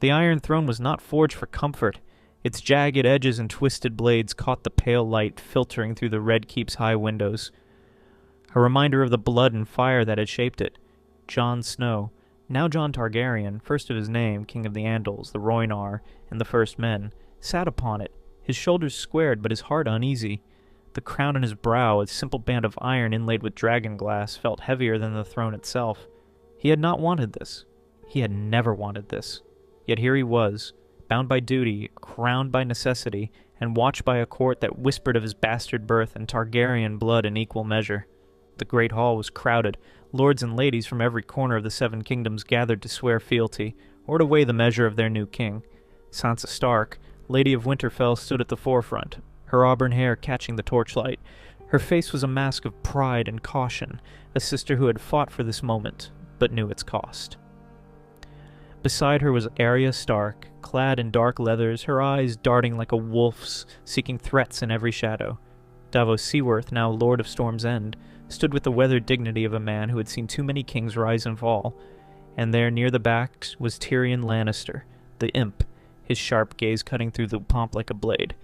The Iron Throne was not forged for comfort. Its jagged edges and twisted blades caught the pale light filtering through the Red Keep's high windows. A reminder of the blood and fire that had shaped it. Jon Snow, now Jon Targaryen, first of his name, King of the Andals, the Rhoynar, and the First Men, sat upon it, his shoulders squared but his heart uneasy. The crown on his brow, a simple band of iron inlaid with dragon glass, felt heavier than the throne itself. He had not wanted this. He had never wanted this. Yet here he was, bound by duty, crowned by necessity, and watched by a court that whispered of his bastard birth and Targaryen blood in equal measure. The great hall was crowded. Lords and ladies from every corner of the Seven Kingdoms gathered to swear fealty, or to weigh the measure of their new king. Sansa Stark, Lady of Winterfell, stood at the forefront, her auburn hair catching the torchlight. Her face was a mask of pride and caution, a sister who had fought for this moment, but knew its cost. Beside her was Arya Stark, clad in dark leathers, her eyes darting like a wolf's, seeking threats in every shadow. Davos Seaworth, now Lord of Storm's End, stood with the weathered dignity of a man who had seen too many kings rise and fall, and there near the back was Tyrion Lannister, the imp, his sharp gaze cutting through the pomp like a blade.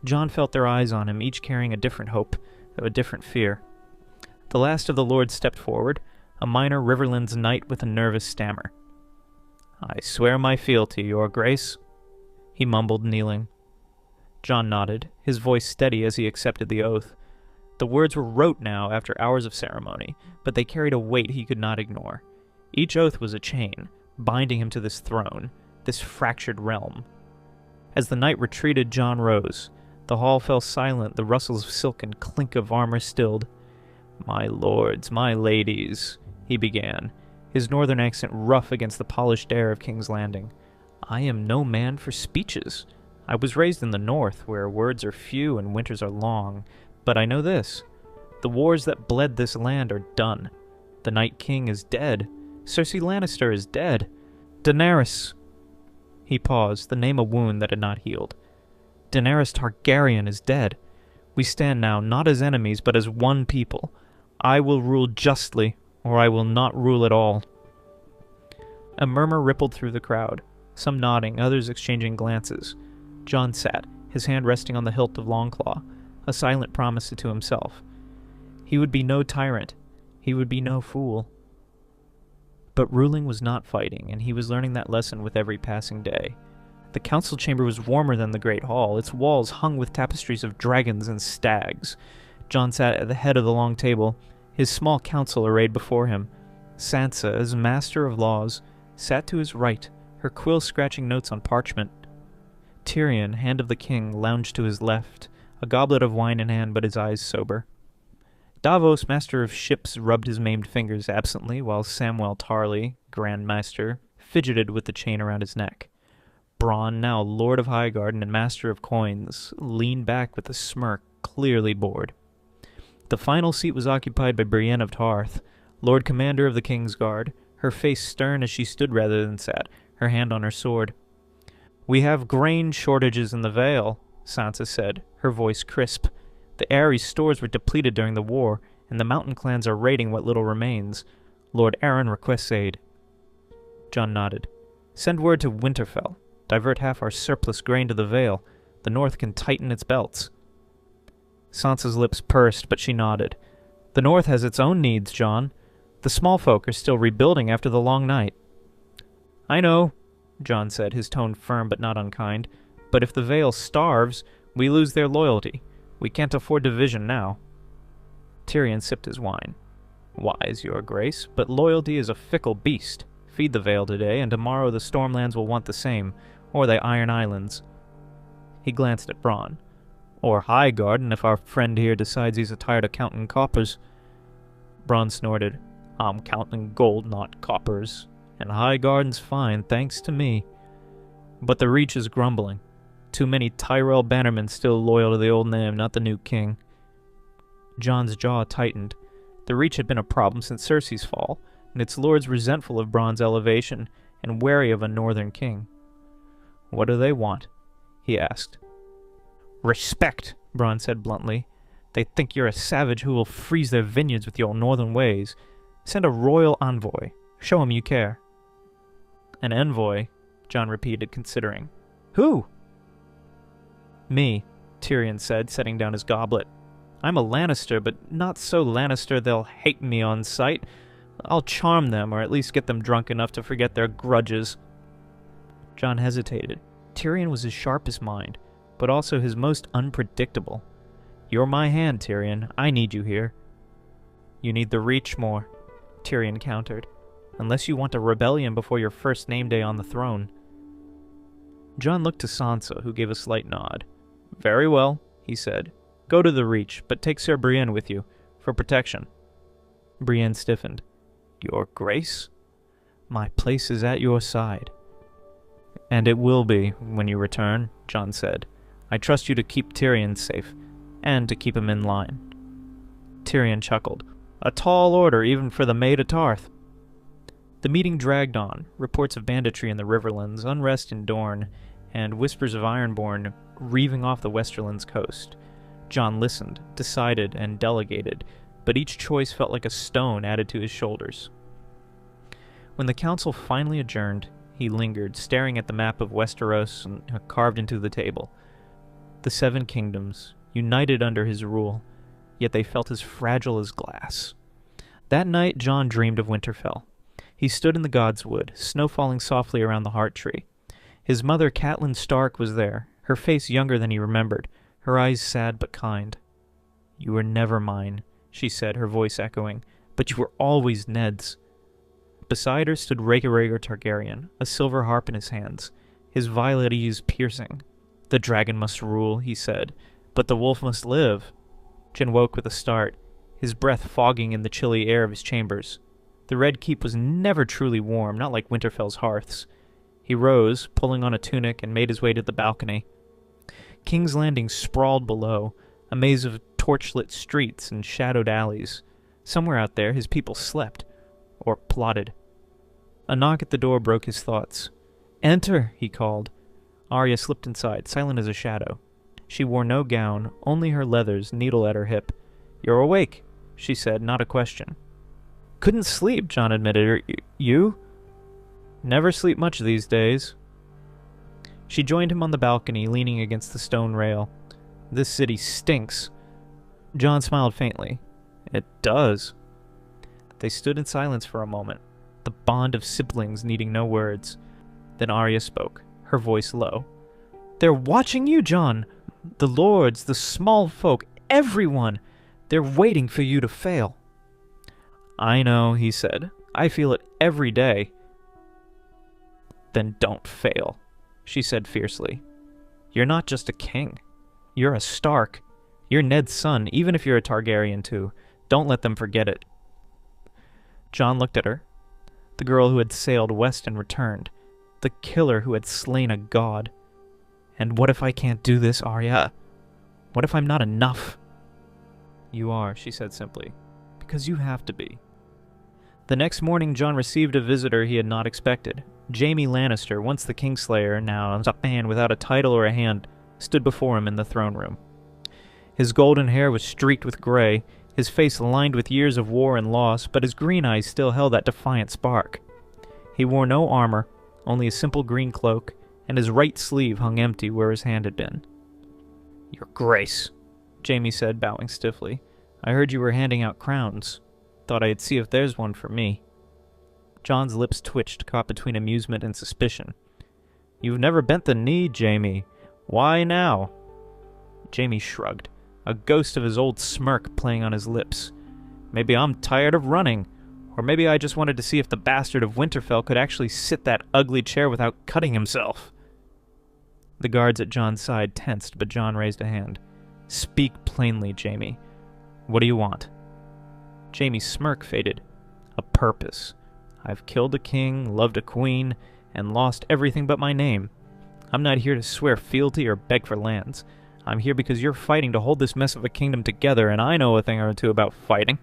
Jon felt their eyes on him, each carrying a different hope, a different fear. The last of the lords stepped forward, a minor Riverlands knight with a nervous stammer. "I swear my fealty, your grace," he mumbled, kneeling. Jon nodded, his voice steady as he accepted the oath. The words were rote now after hours of ceremony, but they carried a weight he could not ignore. Each oath was a chain, binding him to this throne, this fractured realm. As the knight retreated, Jon rose. The hall fell silent, the rustles of silk and clink of armor stilled. "My lords, my ladies," he began, his northern accent rough against the polished air of King's Landing. "I am no man for speeches. I was raised in the north, where words are few and winters are long. But I know this. The wars that bled this land are done. The Night King is dead. Cersei Lannister is dead. Daenerys—" He paused, the name a wound that had not healed. "Daenerys Targaryen is dead. We stand now not as enemies, but as one people. I will rule justly, or I will not rule at all." A murmur rippled through the crowd, some nodding, others exchanging glances. Jon sat, his hand resting on the hilt of Longclaw, a silent promise to himself. He would be no tyrant. He would be no fool. But ruling was not fighting, and he was learning that lesson with every passing day. The council chamber was warmer than the great hall, its walls hung with tapestries of dragons and stags. Jon sat at the head of the long table, his small council arrayed before him. Sansa, as master of laws, sat to his right, her quill scratching notes on parchment. Tyrion, hand of the king, lounged to his left, a goblet of wine in hand but his eyes sober. Davos, master of ships, rubbed his maimed fingers absently, while Samwell Tarly, Grand Master, fidgeted with the chain around his neck. Bronn, now Lord of Highgarden and Master of Coins, leaned back with a smirk, clearly bored. The final seat was occupied by Brienne of Tarth, Lord Commander of the King's Guard, her face stern as she stood rather than sat, her hand on her sword. "We have grain shortages in the Vale," Sansa said, her voice crisp. "The Aerys stores were depleted during the war, and the mountain clans are raiding what little remains. Lord Arryn requests aid." Jon nodded. "Send word to Winterfell. Divert half our surplus grain to the Vale. The North can tighten its belts." Sansa's lips pursed, but she nodded. "The North has its own needs, Jon. The small folk are still rebuilding after the long night." "I know," Jon said, his tone firm but not unkind. "But if the Vale starves, we lose their loyalty. We can't afford division now." Tyrion sipped his wine. "Wise, your grace, but loyalty is a fickle beast. Feed the Vale today, and tomorrow the Stormlands will want the same, or the Iron Islands." He glanced at Bronn. "Or Highgarden, if our friend here decides he's tired of counting coppers." Bronn snorted. "I'm counting gold, not coppers. And Highgarden's fine, thanks to me. But the Reach is grumbling. Too many Tyrell bannermen still loyal to the old name, not the new king." Jon's jaw tightened. The Reach had been a problem since Cersei's fall, and its lords resentful of Bronn's elevation and wary of a northern king. "What do they want?" he asked. "Respect," Bronn said bluntly. "They think you're a savage who will freeze their vineyards with your northern ways. Send a royal envoy. Show 'em you care." "An envoy?" Jon repeated, considering. Who? Me, Tyrion said, setting down his goblet. I'm a Lannister, but not so Lannister they'll hate me on sight. I'll charm them, or at least get them drunk enough to forget their grudges. Jon hesitated. Tyrion was his sharpest mind, but also his most unpredictable. You're my hand, Tyrion. I need you here. You need the Reach more, Tyrion countered. Unless you want a rebellion before your first name day on the throne. Jon looked to Sansa, who gave a slight nod. Very well, he said. Go to the Reach, but take Sir Brienne with you, for protection. Brienne stiffened. Your Grace? My place is at your side. And it will be, when you return, Jon said. I trust you to keep Tyrion safe, and to keep him in line. Tyrion chuckled. A tall order, even for the Maid of Tarth. The meeting dragged on, reports of banditry in the Riverlands, unrest in Dorne, and whispers of Ironborn reaving off the Westerlands coast. Jon listened, decided, and delegated, but each choice felt like a stone added to his shoulders. When the council finally adjourned, he lingered, staring at the map of Westeros carved into the table. The Seven Kingdoms, united under his rule, yet they felt as fragile as glass. That night, Jon dreamed of Winterfell. He stood in the Godswood, snow falling softly around the Heart Tree. His mother, Catelyn Stark, was there, her face younger than he remembered, her eyes sad but kind. You were never mine, she said, her voice echoing, but you were always Ned's. Beside her stood Rhaegar Targaryen, a silver harp in his hands, his violet eyes piercing. The dragon must rule, he said, but the wolf must live. Jon woke with a start, his breath fogging in the chilly air of his chambers. The Red Keep was never truly warm, not like Winterfell's hearths. He rose, pulling on a tunic, and made his way to the balcony. King's Landing sprawled below, a maze of torchlit streets and shadowed alleys. Somewhere out there, his people slept, or plotted. A knock at the door broke his thoughts. Enter, he called. Arya slipped inside, silent as a shadow. She wore no gown, only her leathers, needle at her hip. You're awake, she said, not a question. Couldn't sleep, Jon admitted. You? Never sleep much these days. She joined him on the balcony, leaning against the stone rail. This city stinks. Jon smiled faintly. It does. They stood in silence for a moment, the bond of siblings needing no words. Then Arya spoke, her voice low. They're watching you, Jon. The lords, the small folk, everyone. They're waiting for you to fail. I know, he said. I feel it every day. Then don't fail, she said fiercely. You're not just a king. You're a Stark. You're Ned's son, even if you're a Targaryen too. Don't let them forget it. Jon looked at her. The girl who had sailed west and returned. The killer who had slain a god. And what if I can't do this, Arya? What if I'm not enough? You are, she said simply. Because you have to be. The next morning, Jon received a visitor he had not expected. Jaime Lannister, once the Kingslayer, now a man without a title or a hand, stood before him in the throne room. His golden hair was streaked with gray, his face lined with years of war and loss, but his green eyes still held that defiant spark. He wore no armor, only a simple green cloak, and his right sleeve hung empty where his hand had been. Your Grace, Jaime said, bowing stiffly. I heard you were handing out crowns. Thought I'd see if there's one for me. Jon's lips twitched, caught between amusement and suspicion. You've never bent the knee, Jaime. Why now? Jaime shrugged, a ghost of his old smirk playing on his lips. Maybe I'm tired of running, or maybe I just wanted to see if the bastard of Winterfell could actually sit that ugly chair without cutting himself. The guards at Jon's side tensed, but Jon raised a hand. Speak plainly, Jaime. What do you want? Jaime's smirk faded. A purpose. I've killed a king, loved a queen, and lost everything but my name. I'm not here to swear fealty or beg for lands. I'm here because you're fighting to hold this mess of a kingdom together, and I know a thing or two about fighting.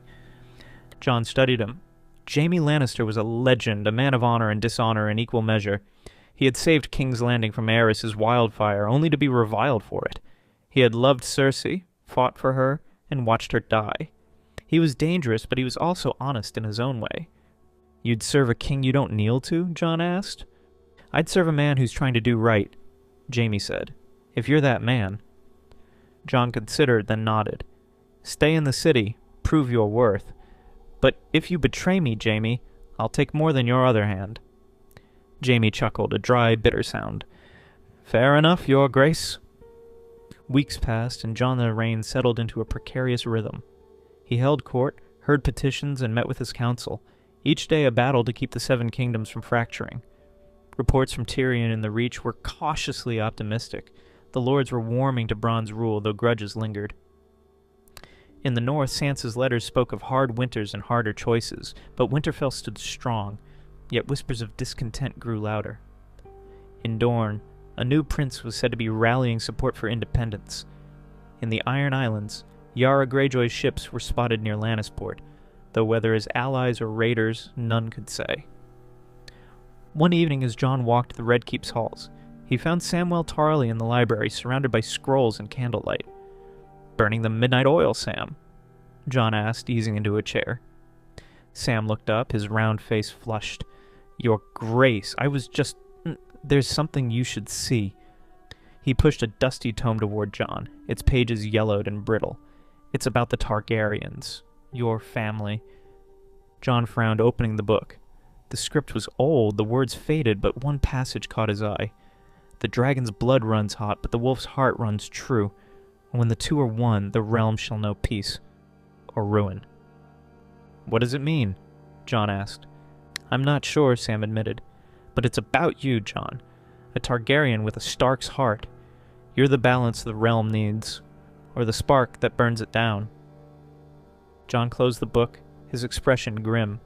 Jon studied him. Jaime Lannister was a legend, a man of honor and dishonor in equal measure. He had saved King's Landing from Aerys' wildfire, only to be reviled for it. He had loved Cersei, fought for her, and watched her die. He was dangerous, but he was also honest in his own way. You'd serve a king you don't kneel to? Jon asked. I'd serve a man who's trying to do right, Jaime said. If you're that man. Jon considered, then nodded. Stay in the city, prove your worth. But if you betray me, Jaime, I'll take more than your other hand. Jaime chuckled, a dry, bitter sound. Fair enough, your grace. Weeks passed, and Jon the Reign settled into a precarious rhythm. He held court, heard petitions, and met with his council, each day a battle to keep the Seven Kingdoms from fracturing. Reports from Tyrion and the Reach were cautiously optimistic. The lords were warming to Bronn's rule, though grudges lingered. In the north, Sansa's letters spoke of hard winters and harder choices, but Winterfell stood strong, yet whispers of discontent grew louder. In Dorne, a new prince was said to be rallying support for independence. In the Iron Islands, Yara Greyjoy's ships were spotted near Lannisport, though whether as allies or raiders, none could say. One evening as Jon walked the Red Keep's halls, he found Samwell Tarly in the library surrounded by scrolls and candlelight. Burning the midnight oil, Sam? Jon asked, easing into a chair. Sam looked up, his round face flushed. Your Grace, I was just... There's something you should see. He pushed a dusty tome toward Jon, its pages yellowed and brittle. It's about the Targaryens, your family. Jon frowned, opening the book. The script was old, the words faded, but one passage caught his eye. The dragon's blood runs hot, but the wolf's heart runs true. When the two are one, the realm shall know peace. Or ruin. What does it mean? Jon asked. I'm not sure, Sam admitted. But it's about you, Jon. A Targaryen with a Stark's heart. You're the balance the realm needs. Or the spark that burns it down. Jon closed the book, his expression grim.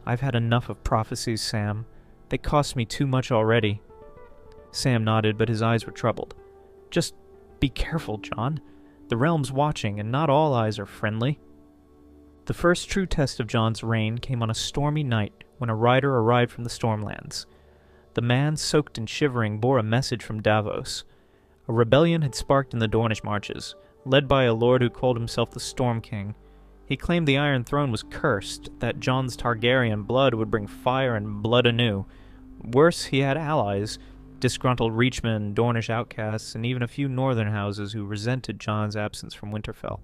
I've had enough of prophecies, Sam. They cost me too much already. Sam nodded, but his eyes were troubled. Just be careful, Jon. The realm's watching, and not all eyes are friendly. The first true test of Jon's reign came on a stormy night when a rider arrived from the Stormlands. The man, soaked and shivering, bore a message from Davos. A rebellion had sparked in the Dornish marches, led by a lord who called himself the Storm King. He claimed the Iron Throne was cursed, that Jon's Targaryen blood would bring fire and blood anew. Worse, he had allies, disgruntled Reachmen, Dornish outcasts, and even a few northern houses who resented Jon's absence from Winterfell.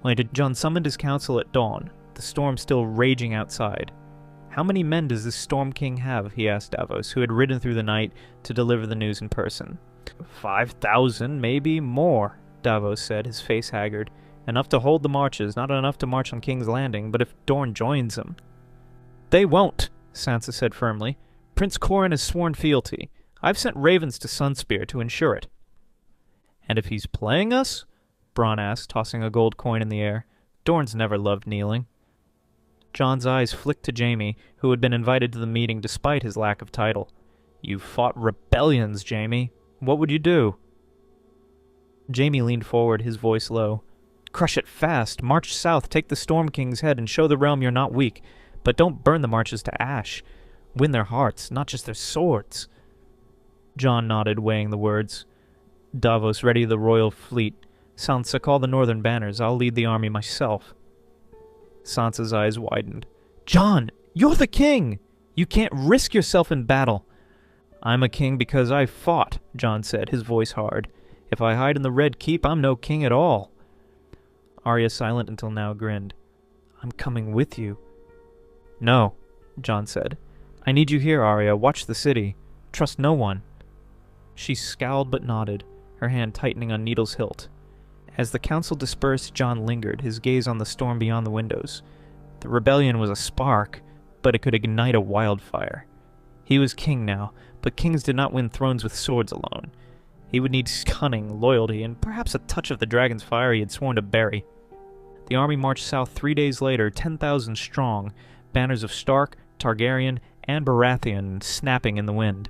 Later, Jon summoned his council at dawn, the storm still raging outside. How many men does this Storm King have? He asked Davos, who had ridden through the night to deliver the news in person. 5,000, maybe more, Davos said, his face haggard. Enough to hold the marches, not enough to march on King's Landing, but if Dorne joins them. They won't, Sansa said firmly. Prince Corin has sworn fealty. I've sent ravens to Sunspear to ensure it. And if he's playing us? Bronn asked, tossing a gold coin in the air. Dorne's never loved kneeling. Jon's eyes flicked to Jaime, who had been invited to the meeting despite his lack of title. You've fought rebellions, Jaime. What would you do? Jaime leaned forward, his voice low. Crush it fast. March south, take the Storm King's head, and show the realm you're not weak. But don't burn the marches to ash. Win their hearts, not just their swords. Jon nodded, weighing the words. Davos, ready the royal fleet. Sansa, call the northern banners. I'll lead the army myself. Sansa's eyes widened. Jon, you're the king! You can't risk yourself in battle. I'm a king because I fought, Jon said, his voice hard. If I hide in the Red Keep, I'm no king at all. Arya, silent until now, grinned. I'm coming with you. No, Jon said. I need you here, Arya. Watch the city. Trust no one. She scowled but nodded, her hand tightening on Needle's hilt. As the council dispersed, Jon lingered, his gaze on the storm beyond the windows. The rebellion was a spark, but it could ignite a wildfire. He was king now, but kings did not win thrones with swords alone. He would need cunning, loyalty, and perhaps a touch of the dragon's fire he had sworn to bury. The army marched south 3 days later, 10,000 strong, banners of Stark, Targaryen, and Baratheon snapping in the wind.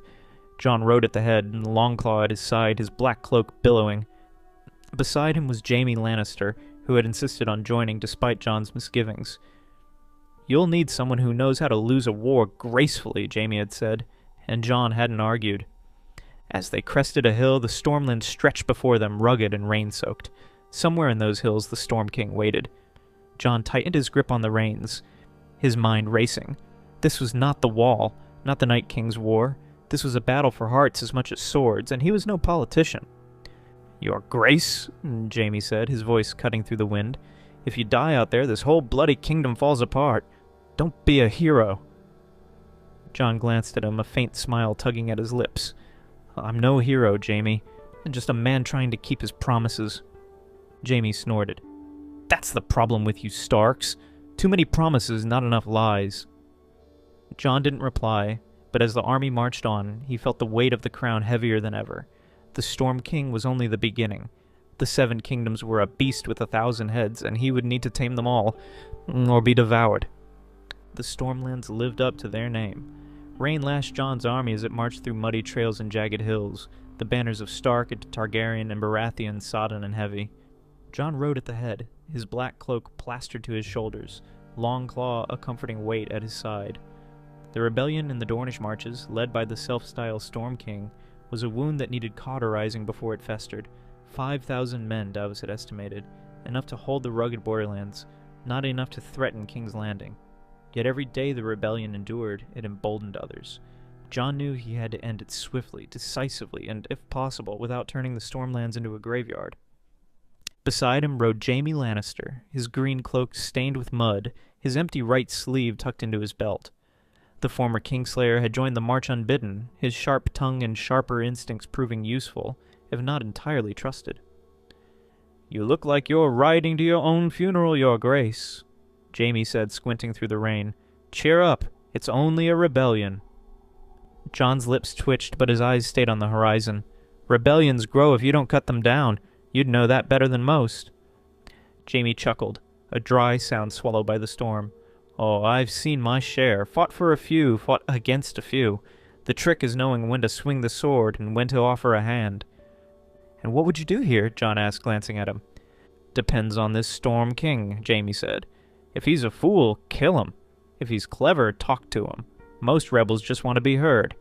Jon rode at the head, and Longclaw at his side, his black cloak billowing. Beside him was Jaime Lannister, who had insisted on joining despite Jon's misgivings. You'll need someone who knows how to lose a war gracefully, Jaime had said, and Jon hadn't argued. As they crested a hill, the Stormland stretched before them, rugged and rain-soaked. Somewhere in those hills the Storm King waited. Jon tightened his grip on the reins, his mind racing. This was not the Wall, not the Night King's war. This was a battle for hearts as much as swords, and he was no politician. "Your Grace," Jaime said, his voice cutting through the wind, "if you die out there, this whole bloody kingdom falls apart. Don't be a hero." Jon glanced at him, a faint smile tugging at his lips. "I'm no hero, Jaime. I'm just a man trying to keep his promises." Jaime snorted. "That's the problem with you Starks. Too many promises, not enough lies." Jon didn't reply, but as the army marched on, he felt the weight of the crown heavier than ever. The Storm King was only the beginning. The 7 kingdoms were a beast with 1,000 heads, and he would need to tame them all, or be devoured. The Stormlands lived up to their name. Rain lashed Jon's army as it marched through muddy trails and jagged hills, the banners of Stark and Targaryen and Baratheon sodden and heavy. Jon rode at the head, his black cloak plastered to his shoulders, Longclaw a comforting weight at his side. The rebellion in the Dornish marches, led by the self-styled Storm King, was a wound that needed cauterizing before it festered. 5,000 men, Davos had estimated, enough to hold the rugged borderlands, not enough to threaten King's Landing. Yet every day the rebellion endured, it emboldened others. Jon knew he had to end it swiftly, decisively, and, if possible, without turning the Stormlands into a graveyard. Beside him rode Jaime Lannister, his green cloak stained with mud, his empty right sleeve tucked into his belt. The former Kingslayer had joined the march unbidden, his sharp tongue and sharper instincts proving useful, if not entirely trusted. "You look like you're riding to your own funeral, Your Grace," Jaime said, squinting through the rain. "Cheer up, it's only a rebellion." Jon's lips twitched, but his eyes stayed on the horizon. "Rebellions grow if you don't cut them down. You'd know that better than most." Jaime chuckled, a dry sound swallowed by the storm. "Oh, I've seen my share. Fought for a few, fought against a few. The trick is knowing when to swing the sword and when to offer a hand." "And what would you do here?" Jon asked, glancing at him. "Depends on this Storm King," Jaime said. "If he's a fool, kill him. If he's clever, talk to him. Most rebels just want to be heard."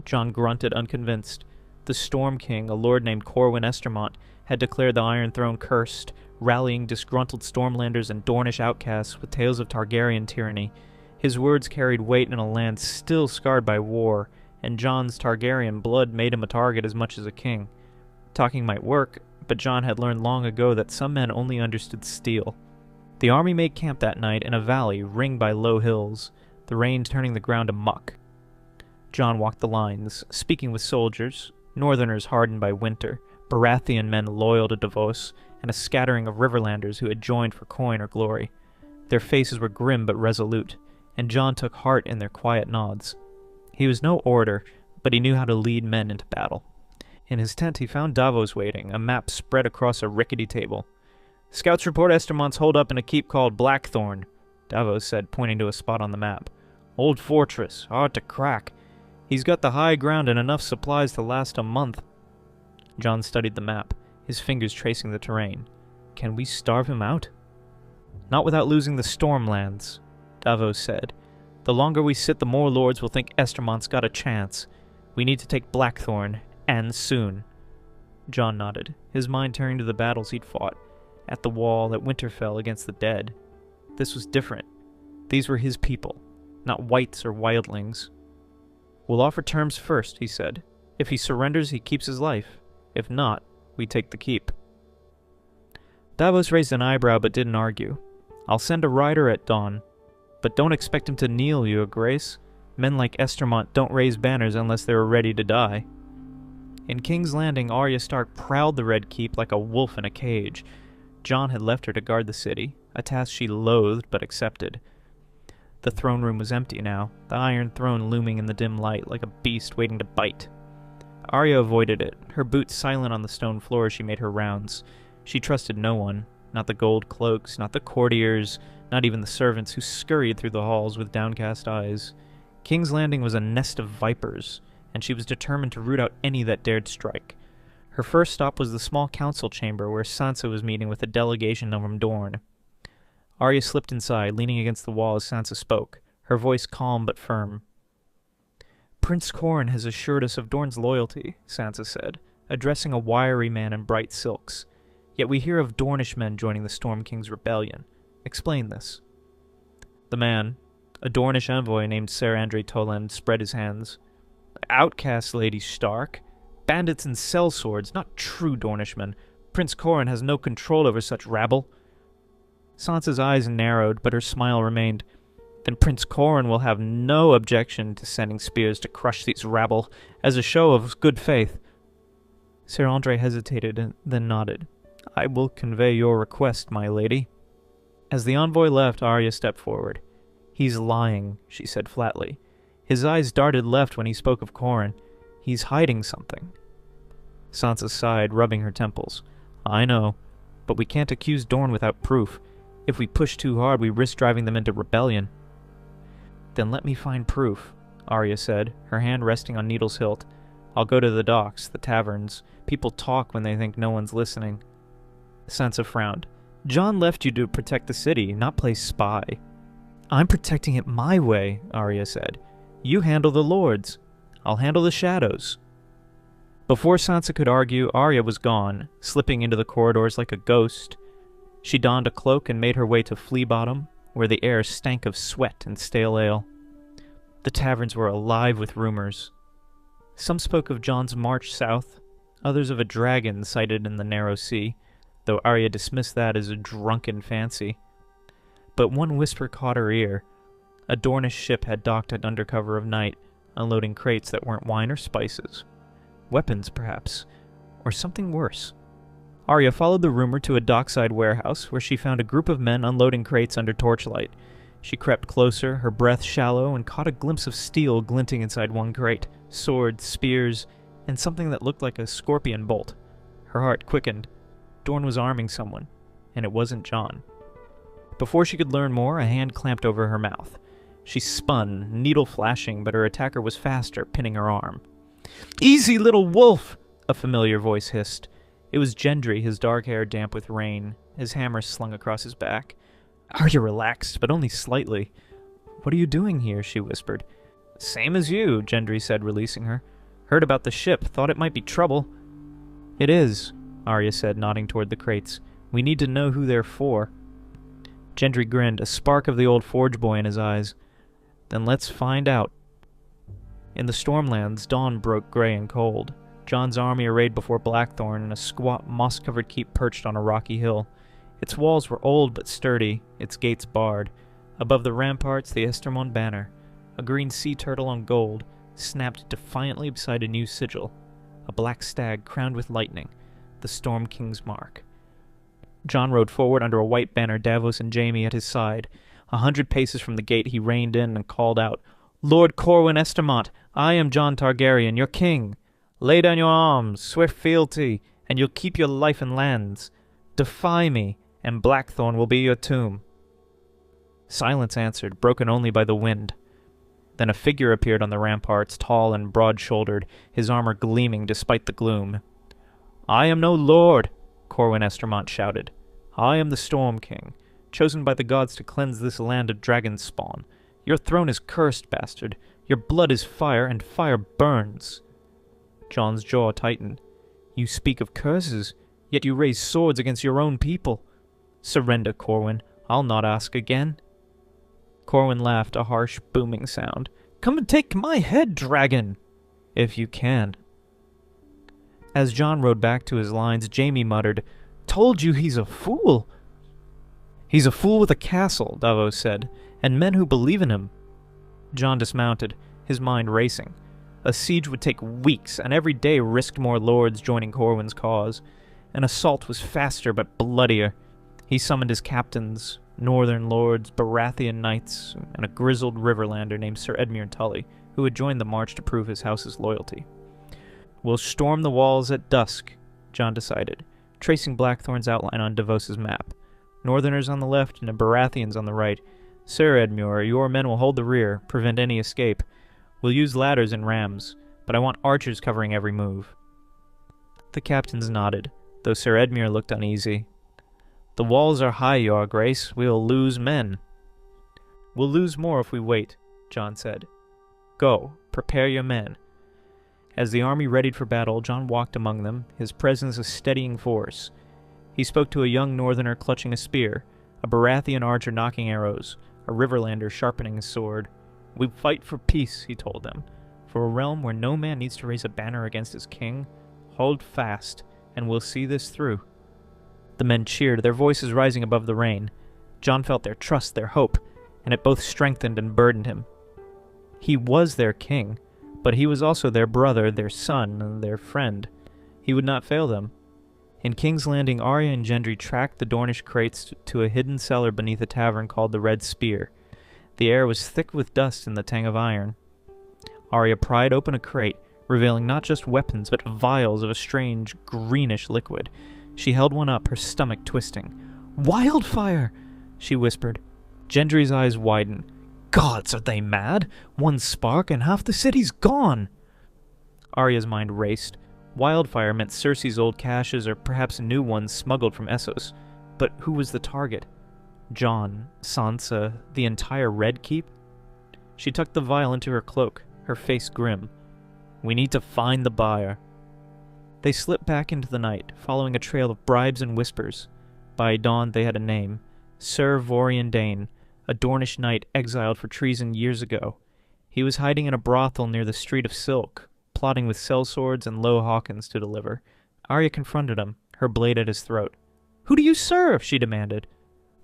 Jon grunted, unconvinced. The Storm King, a lord named Corwin Estermont, had declared the Iron Throne cursed, rallying disgruntled Stormlanders and Dornish outcasts with tales of Targaryen tyranny. His words carried weight in a land still scarred by war, and Jon's Targaryen blood made him a target as much as a king. Talking might work, but Jon had learned long ago that some men only understood steel. The army made camp that night in a valley ringed by low hills, the rain turning the ground to muck. Jon walked the lines, speaking with soldiers, northerners hardened by winter, Baratheon men loyal to Davos, and a scattering of Riverlanders who had joined for coin or glory. Their faces were grim but resolute, and Jon took heart in their quiet nods. He was no orator, but he knew how to lead men into battle. In his tent he found Davos waiting, a map spread across a rickety table. "Scouts report Estermont's holed up in a keep called Blackthornne," Davos said, pointing to a spot on the map. "Old fortress, hard to crack. He's got the high ground and enough supplies to last a month." Jon studied the map, his fingers tracing the terrain. "Can we starve him out?" "Not without losing the Stormlands," Davos said. "The longer we sit, the more lords will think Estermont's got a chance. We need to take Blackthornne, and soon." Jon nodded, his mind turning to the battles he'd fought, at the wall, at Winterfell, against the dead. This was different. These were his people, not wights or wildlings. "We'll offer terms first," he said. "If he surrenders, he keeps his life. If not, we take the keep." Davos raised an eyebrow but didn't argue. "I'll send a rider at dawn, but don't expect him to kneel, Your Grace. Men like Estermont don't raise banners unless they're ready to die." In King's Landing, Arya Stark prowled the Red Keep like a wolf in a cage. Jon had left her to guard the city, a task she loathed but accepted. The throne room was empty now, the Iron Throne looming in the dim light like a beast waiting to bite. Arya avoided it, her boots silent on the stone floor as she made her rounds. She trusted no one, not the gold cloaks, not the courtiers, not even the servants who scurried through the halls with downcast eyes. King's Landing was a nest of vipers, and she was determined to root out any that dared strike. Her first stop was the small council chamber where Sansa was meeting with a delegation from Dorne. Arya slipped inside, leaning against the wall as Sansa spoke, her voice calm but firm. "Prince Corin has assured us of Dorne's loyalty," Sansa said, addressing a wiry man in bright silks. "Yet we hear of Dornish men joining the Storm King's rebellion. Explain this." The man, a Dornish envoy named Ser Andrei Toland, spread his hands. Outcasts, Lady Stark. Bandits and sellswords, not true Dornishmen. Prince Corin has no control over such rabble. Sansa's eyes narrowed, but her smile remained. Then Prince Corin will have no objection to sending spears to crush these rabble, as a show of good faith. Sir Andre hesitated and then nodded. I will convey your request, my lady. As the envoy left, Arya stepped forward. He's lying, she said flatly. His eyes darted left when he spoke of Corin. He's hiding something. Sansa sighed, rubbing her temples. I know, but we can't accuse Dorne without proof. If we push too hard, we risk driving them into rebellion. Then let me find proof, Arya said, her hand resting on Needle's hilt. I'll go to the docks, the taverns. People talk when they think no one's listening. Sansa frowned. Jon left you to protect the city, not play spy. I'm protecting it my way, Arya said. You handle the lords. I'll handle the shadows. Before Sansa could argue, Arya was gone, slipping into the corridors like a ghost. She donned a cloak and made her way to Flea Bottom, where the air stank of sweat and stale ale. The taverns were alive with rumors. Some spoke of Jon's march south, others of a dragon sighted in the narrow sea, though Arya dismissed that as a drunken fancy. But one whisper caught her ear. A Dornish ship had docked at under cover of night, unloading crates that weren't wine or spices. Weapons, perhaps, or something worse. Arya followed the rumor to a dockside warehouse, where she found a group of men unloading crates under torchlight. She crept closer, her breath shallow, and caught a glimpse of steel glinting inside one crate. Swords, spears, and something that looked like a scorpion bolt. Her heart quickened. Dorne was arming someone, and it wasn't Jon. Before she could learn more, a hand clamped over her mouth. She spun, needle flashing, but her attacker was faster, pinning her arm. "Easy, little wolf!" a familiar voice hissed. It was Gendry, his dark hair damp with rain, his hammer slung across his back. Arya relaxed, but only slightly. "What are you doing here?" she whispered. "Same as you," Gendry said, releasing her. "Heard about the ship, thought it might be trouble." "It is," Arya said, nodding toward the crates. "We need to know who they're for." Gendry grinned, a spark of the old forge boy in his eyes. "Then let's find out." In the Stormlands, dawn broke gray and cold. Jon's army arrayed before Blackthornne in a squat, moss-covered keep perched on a rocky hill. Its walls were old but sturdy, its gates barred. Above the ramparts, the Estermond banner, a green sea turtle on gold, snapped defiantly beside a new sigil, a black stag crowned with lightning, the Storm King's mark. Jon rode forward under a white banner, Davos and Jaime at his side. 100 paces from the gate he reined in and called out, "Lord Corwin Estermont, I am Jon Targaryen, your king. Lay down your arms, swear fealty, and you'll keep your life and lands. Defy me, and Blackthorne will be your tomb." Silence answered, broken only by the wind. Then a figure appeared on the ramparts, tall and broad-shouldered, his armor gleaming despite the gloom. "I am no lord," Corwin Estermont shouted. "I am the Storm King, chosen by the gods to cleanse this land of dragon spawn. Your throne is cursed, bastard. Your blood is fire, and fire burns." Jon's jaw tightened. "You speak of curses, yet you raise swords against your own people. Surrender, Corwin. I'll not ask again." Corwin laughed, a harsh, booming sound. "Come and take my head, dragon!" "If you can." As Jon rode back to his lines, Jaime muttered, "Told you he's a fool." "He's a fool with a castle," Davos said, "and men who believe in him." Jon dismounted, his mind racing. A siege would take weeks, and every day risked more lords joining Corwin's cause. An assault was faster but bloodier. He summoned his captains, northern lords, Baratheon knights, and a grizzled Riverlander named Sir Edmure Tully, who had joined the march to prove his house's loyalty. "We'll storm the walls at dusk," Jon decided, tracing Blackthorne's outline on Davos's map. "Northerners on the left and Baratheons on the right. Sir Edmure, your men will hold the rear, prevent any escape. We'll use ladders and rams, but I want archers covering every move." The captains nodded, though Sir Edmure looked uneasy. "The walls are high, your grace. We'll lose men." "We'll lose more if we wait," Jon said. "Go, prepare your men." As the army readied for battle, Jon walked among them, his presence a steadying force. He spoke to a young northerner clutching a spear, a Baratheon archer knocking arrows, a Riverlander sharpening his sword. "We fight for peace," he told them. For a realm where no man needs to raise a banner against his king, hold fast, and we'll see this through." The men cheered, their voices rising above the rain. Jon felt their trust, their hope, and it both strengthened and burdened him. He was their king, but he was also their brother, their son, their friend. He would not fail them. In King's Landing, Arya and Gendry tracked the Dornish crates to a hidden cellar beneath a tavern called the Red Spear. The air was thick with dust and the tang of iron. Arya pried open a crate, revealing not just weapons, but vials of a strange, greenish liquid. She held one up, her stomach twisting. "Wildfire!" she whispered. Gendry's eyes widened. "Gods, are they mad? One spark and half the city's gone!" Arya's mind raced. Wildfire meant Cersei's old caches, or perhaps new ones smuggled from Essos. But who was the target? Jon, Sansa, the entire Red Keep? She tucked the vial into her cloak, her face grim. "We need to find the buyer." They slipped back into the night, following a trail of bribes and whispers. By dawn they had a name. Sir Vorian Dane, a Dornish knight exiled for treason years ago. He was hiding in a brothel near the Street of Silk, plotting with sellswords and low Hawkins to deliver. Arya confronted him, her blade at his throat. "Who do you serve?" she demanded.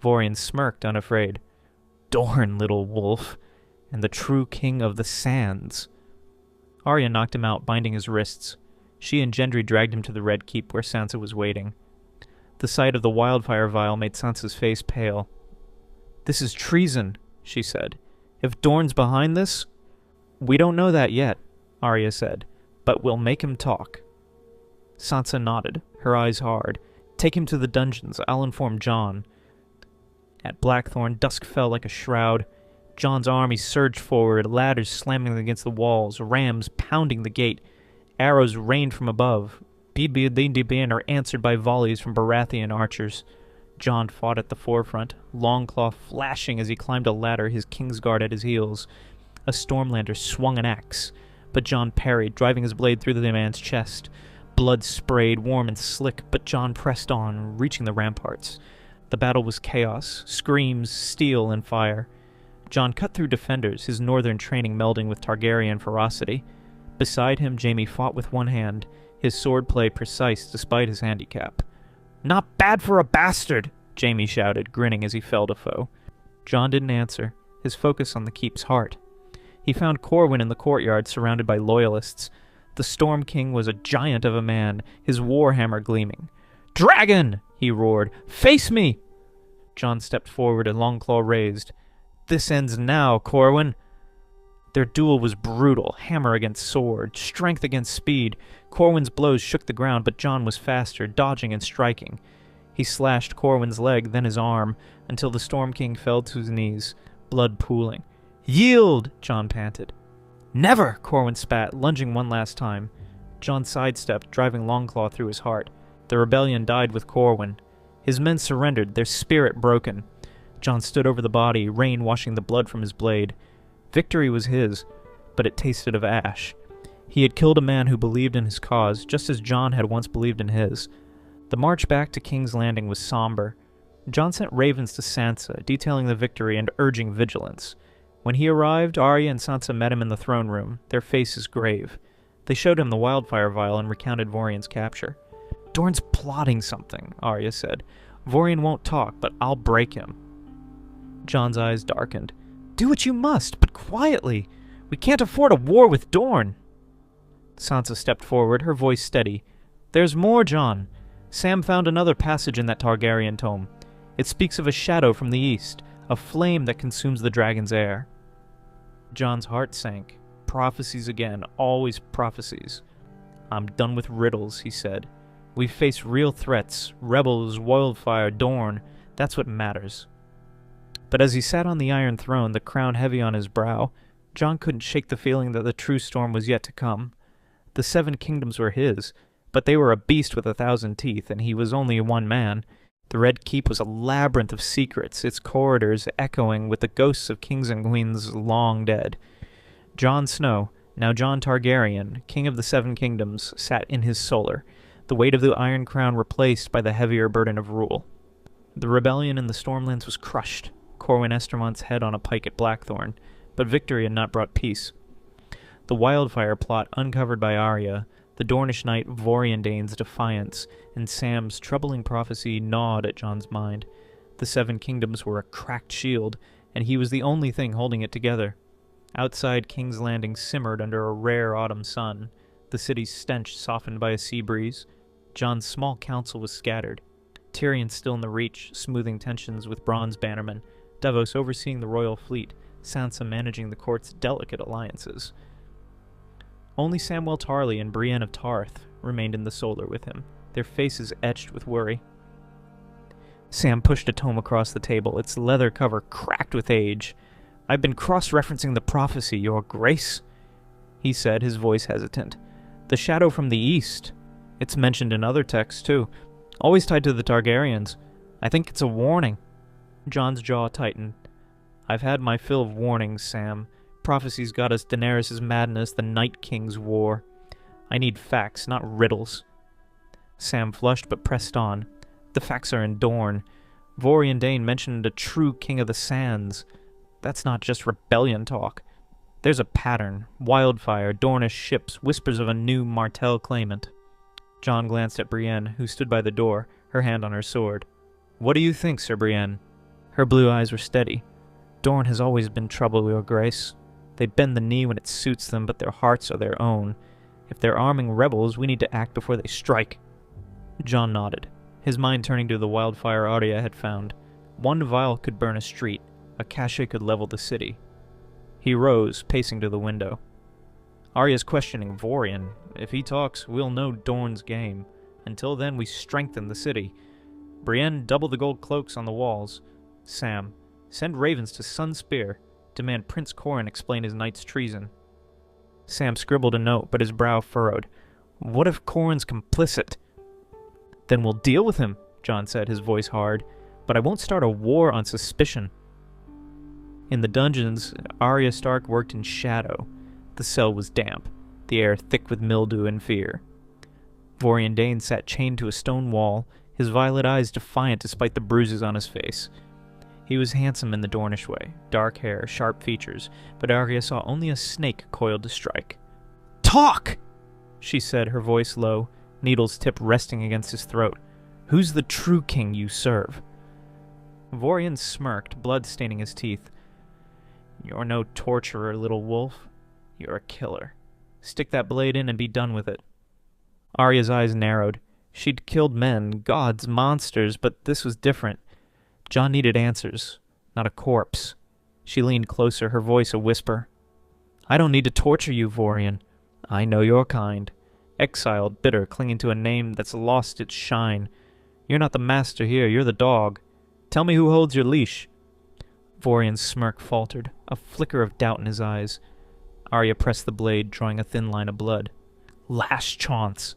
Vorian smirked, unafraid. "Dorne, little wolf, and the true king of the sands." Arya knocked him out, binding his wrists. She and Gendry dragged him to the Red Keep where Sansa was waiting. The sight of the wildfire vial made Sansa's face pale. "This is treason," she said. "If Dorne's behind this—" "We don't know that yet," Arya said, "but we'll make him talk." Sansa nodded, her eyes hard. "Take him to the dungeons. I'll inform Jon." At Blackthorne, dusk fell like a shroud. Jon's army surged forward, ladders slamming against the walls, rams pounding the gate. Arrows rained from above. Are answered by volleys from Baratheon archers. Jon fought at the forefront, Longclaw flashing as he climbed a ladder, his Kingsguard at his heels. A Stormlander swung an axe, but Jon parried, driving his blade through the man's chest. Blood sprayed, warm and slick, but Jon pressed on, reaching the ramparts. The battle was chaos, screams, steel, and fire. Jon cut through defenders, his northern training melding with Targaryen ferocity. Beside him, Jaime fought with one hand, his swordplay precise despite his handicap. "Not bad for a bastard!" Jaime shouted, grinning as he felled a foe. Jon didn't answer, his focus on the keep's heart. He found Corwin in the courtyard, surrounded by loyalists. The Storm King was a giant of a man, his warhammer gleaming. "Dragon!" he roared. "Face me!" Jon stepped forward, and Longclaw raised. "This ends now, Corwin." Their duel was brutal, hammer against sword, strength against speed. Corwin's blows shook the ground, but Jon was faster, dodging and striking. He slashed Corwin's leg, then his arm, until the Storm King fell to his knees, blood pooling. "Yield!" Jon panted. "Never!" Corwin spat, lunging one last time. Jon sidestepped, driving Longclaw through his heart. The rebellion died with Corwin. His men surrendered, their spirit broken. Jon stood over the body, rain washing the blood from his blade. Victory was his, but it tasted of ash. He had killed a man who believed in his cause, just as Jon had once believed in his. The march back to King's Landing was somber. Jon sent ravens to Sansa, detailing the victory and urging vigilance. When he arrived, Arya and Sansa met him in the throne room, their faces grave. They showed him the wildfire vial and recounted Vorian's capture. "Dorne's plotting something," Arya said. "Vorian won't talk, but I'll break him." Jon's eyes darkened. "Do what you must, but quietly. We can't afford a war with Dorne." Sansa stepped forward, her voice steady. "There's more, Jon. Sam found another passage in that Targaryen tome. It speaks of a shadow from the east, a flame that consumes the dragon's heir." Jon's heart sank. Prophecies again, always prophecies. "I'm done with riddles," he said. "We've faced real threats, rebels, wildfire, Dorne. That's what matters." But as he sat on the Iron Throne, the crown heavy on his brow, Jon couldn't shake the feeling that the true storm was yet to come. The 7 kingdoms were his, but they were a beast with 1,000 teeth, and he was only one man. The Red Keep was a labyrinth of secrets, its corridors echoing with the ghosts of kings and queens long dead. Jon Snow, now Jon Targaryen, king of the 7 kingdoms, sat in his solar, the weight of the Iron Crown replaced by the heavier burden of rule. The rebellion in the Stormlands was crushed, Corwin Estermont's head on a pike at Blackthorne, but victory had not brought peace. The wildfire plot uncovered by Arya, the Dornish knight Vorian Dane's defiance, and Sam's troubling prophecy gnawed at Jon's mind. The Seven Kingdoms were a cracked shield, and he was the only thing holding it together. Outside, King's Landing simmered under a rare autumn sun, the city's stench softened by a sea breeze. Jon's small council was scattered. Tyrion still in the Reach, smoothing tensions with Bronn's bannermen, Davos overseeing the royal fleet, Sansa managing the court's delicate alliances. Only Samwell Tarly and Brienne of Tarth remained in the solar with him, their faces etched with worry. Sam pushed a tome across the table, its leather cover cracked with age. "I've been cross-referencing the prophecy, Your Grace," he said, his voice hesitant. "The shadow from the east. It's mentioned in other texts, too. Always tied to the Targaryens. I think it's a warning." Jon's jaw tightened. "I've had my fill of warnings, Sam. Prophecies got us Daenerys' madness, the Night King's war. I need facts, not riddles." Sam flushed but pressed on. "The facts are in Dorne. Vorian Dane mentioned a true King of the Sands. That's not just rebellion talk. There's a pattern. Wildfire, Dornish ships, whispers of a new Martell claimant." Jon glanced at Brienne, who stood by the door, her hand on her sword. "What do you think, Sir Brienne?" Her blue eyes were steady. "Dorne has always been trouble, Your Grace. They bend the knee when it suits them, but their hearts are their own. If they're arming rebels, we need to act before they strike." Jon nodded, his mind turning to the wildfire Arya had found. One vial could burn a street, a cachet could level the city. He rose, pacing to the window. "Arya's questioning Vorian. If he talks, we'll know Dorne's game. Until then, we strengthen the city. Brienne, double the gold cloaks on the walls. Sam, send ravens to Sunspear. Demand Prince Corin explain his knight's treason." Sam scribbled a note, but his brow furrowed. "What if Corin's complicit?" "Then we'll deal with him," Jon said, his voice hard. "But I won't start a war on suspicion." In the dungeons, Arya Stark worked in shadow. The cell was damp, the air thick with mildew and fear. Vorian Dane sat chained to a stone wall, his violet eyes defiant despite the bruises on his face. He was handsome in the Dornish way, dark hair, sharp features, but Arya saw only a snake coiled to strike. "Talk!" she said, her voice low, needle's tip resting against his throat. "Who's the true king you serve?" Vorian smirked, blood staining his teeth. "You're no torturer, little wolf. You're a killer. Stick that blade in and be done with it." Arya's eyes narrowed. She'd killed men, gods, monsters, but this was different. Jon needed answers, not a corpse. She leaned closer, her voice a whisper. "I don't need to torture you, Vorian. I know your kind. Exiled, bitter, clinging to a name that's lost its shine. You're not the master here, you're the dog. Tell me who holds your leash." Vorian's smirk faltered, a flicker of doubt in his eyes. Arya pressed the blade, drawing a thin line of blood. "Last chance."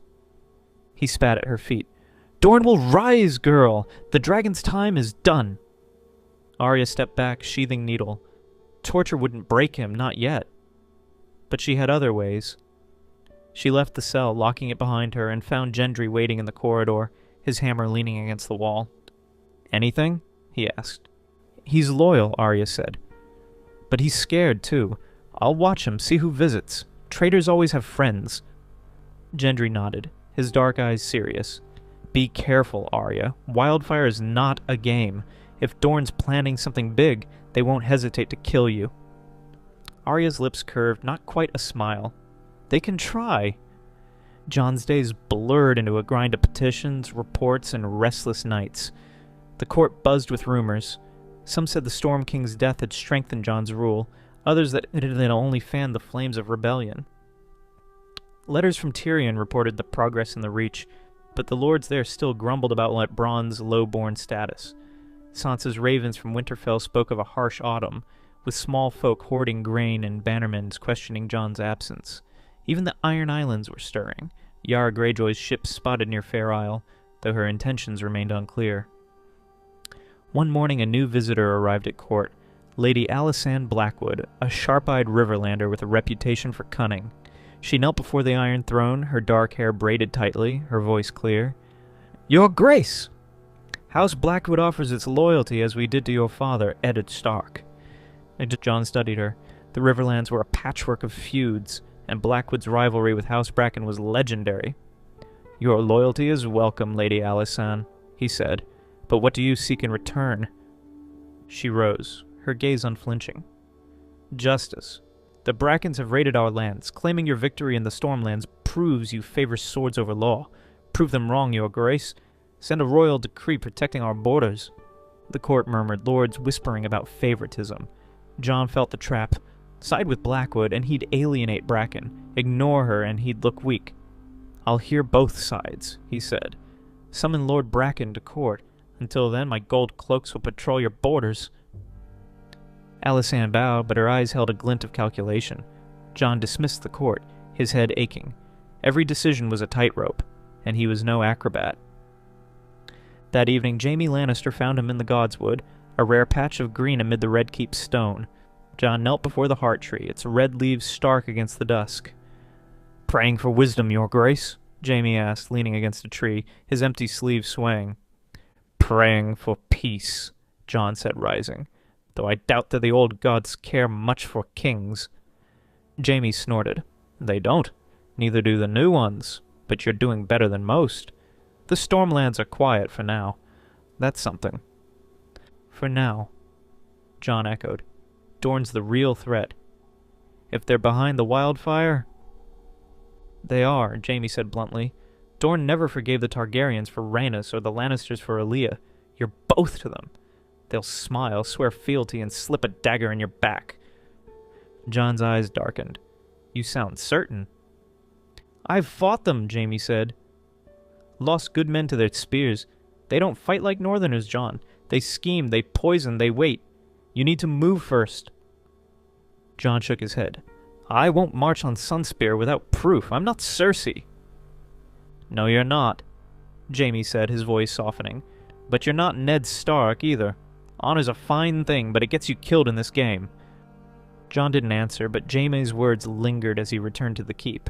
He spat at her feet. "Dorne will rise, girl! The dragon's time is done." Arya stepped back, sheathing needle. Torture wouldn't break him, not yet. But she had other ways. She left the cell, locking it behind her, and found Gendry waiting in the corridor, his hammer leaning against the wall. "Anything?" he asked. "He's loyal," Arya said. "But he's scared, too. I'll watch him, see who visits. Traitors always have friends." Gendry nodded, his dark eyes serious. "Be careful, Arya. Wildfire is not a game. If Dorne's planning something big, they won't hesitate to kill you." Arya's lips curved, not quite a smile. "They can try." Jon's days blurred into a grind of petitions, reports, and restless nights. The court buzzed with rumors. Some said the Storm King's death had strengthened Jon's rule, others that it had only fanned the flames of rebellion. Letters from Tyrion reported the progress in the Reach, but the lords there still grumbled about Bronn's low-born status. Sansa's ravens from Winterfell spoke of a harsh autumn, with small folk hoarding grain and bannermen questioning Jon's absence. Even the Iron Islands were stirring, Yara Greyjoy's ship spotted near Fair Isle, though her intentions remained unclear. One morning a new visitor arrived at court, Lady Alysanne Blackwood, a sharp-eyed Riverlander with a reputation for cunning. She knelt before the Iron Throne, her dark hair braided tightly, her voice clear. "Your Grace! House Blackwood offers its loyalty as we did to your father, Eddard Stark." Jon studied her. The Riverlands were a patchwork of feuds, and Blackwood's rivalry with House Bracken was legendary. "Your loyalty is welcome, Lady Alysanne," he said, "but what do you seek in return?" She rose, her gaze unflinching. "Justice. The Brackens have raided our lands. Claiming your victory in the Stormlands proves you favor swords over law. Prove them wrong, your grace. Send a royal decree protecting our borders." The court murmured, lords whispering about favoritism. Jon felt the trap. Side with Blackwood, and he'd alienate Bracken. Ignore her, and he'd look weak. "I'll hear both sides," he said. "Summon Lord Bracken to court. Until then, my gold cloaks will patrol your borders." Alysanne bowed, but her eyes held a glint of calculation. Jon dismissed the court, his head aching. Every decision was a tightrope, and he was no acrobat. That evening, Jaime Lannister found him in the Godswood, a rare patch of green amid the Red Keep stone. Jon knelt before the heart tree, its red leaves stark against the dusk. "Praying for wisdom, your grace?" Jaime asked, leaning against a tree, his empty sleeve swaying. "Praying for peace," Jon said, rising, "though I doubt that the old gods care much for kings." Jaime snorted. "They don't. Neither do the new ones. But you're doing better than most. The Stormlands are quiet for now. That's something." "For now," Jon echoed. "Dorne's the real threat. If they're behind the wildfire—" "They are," Jaime said bluntly. "Dorne never forgave the Targaryens for Rhaenys or the Lannisters for Aelia. You're both to them. They'll smile, swear fealty, and slip a dagger in your back." Jon's eyes darkened. "You sound certain." "I've fought them," Jaime said. "Lost good men to their spears. They don't fight like Northerners, Jon. They scheme, they poison, they wait. You need to move first." Jon shook his head. "I won't march on Sunspear without proof. I'm not Cersei." "No, you're not," Jaime said, his voice softening. "But you're not Ned Stark, either. Honor's a fine thing, but it gets you killed in this game." Jon didn't answer, but Jaime's words lingered as he returned to the keep.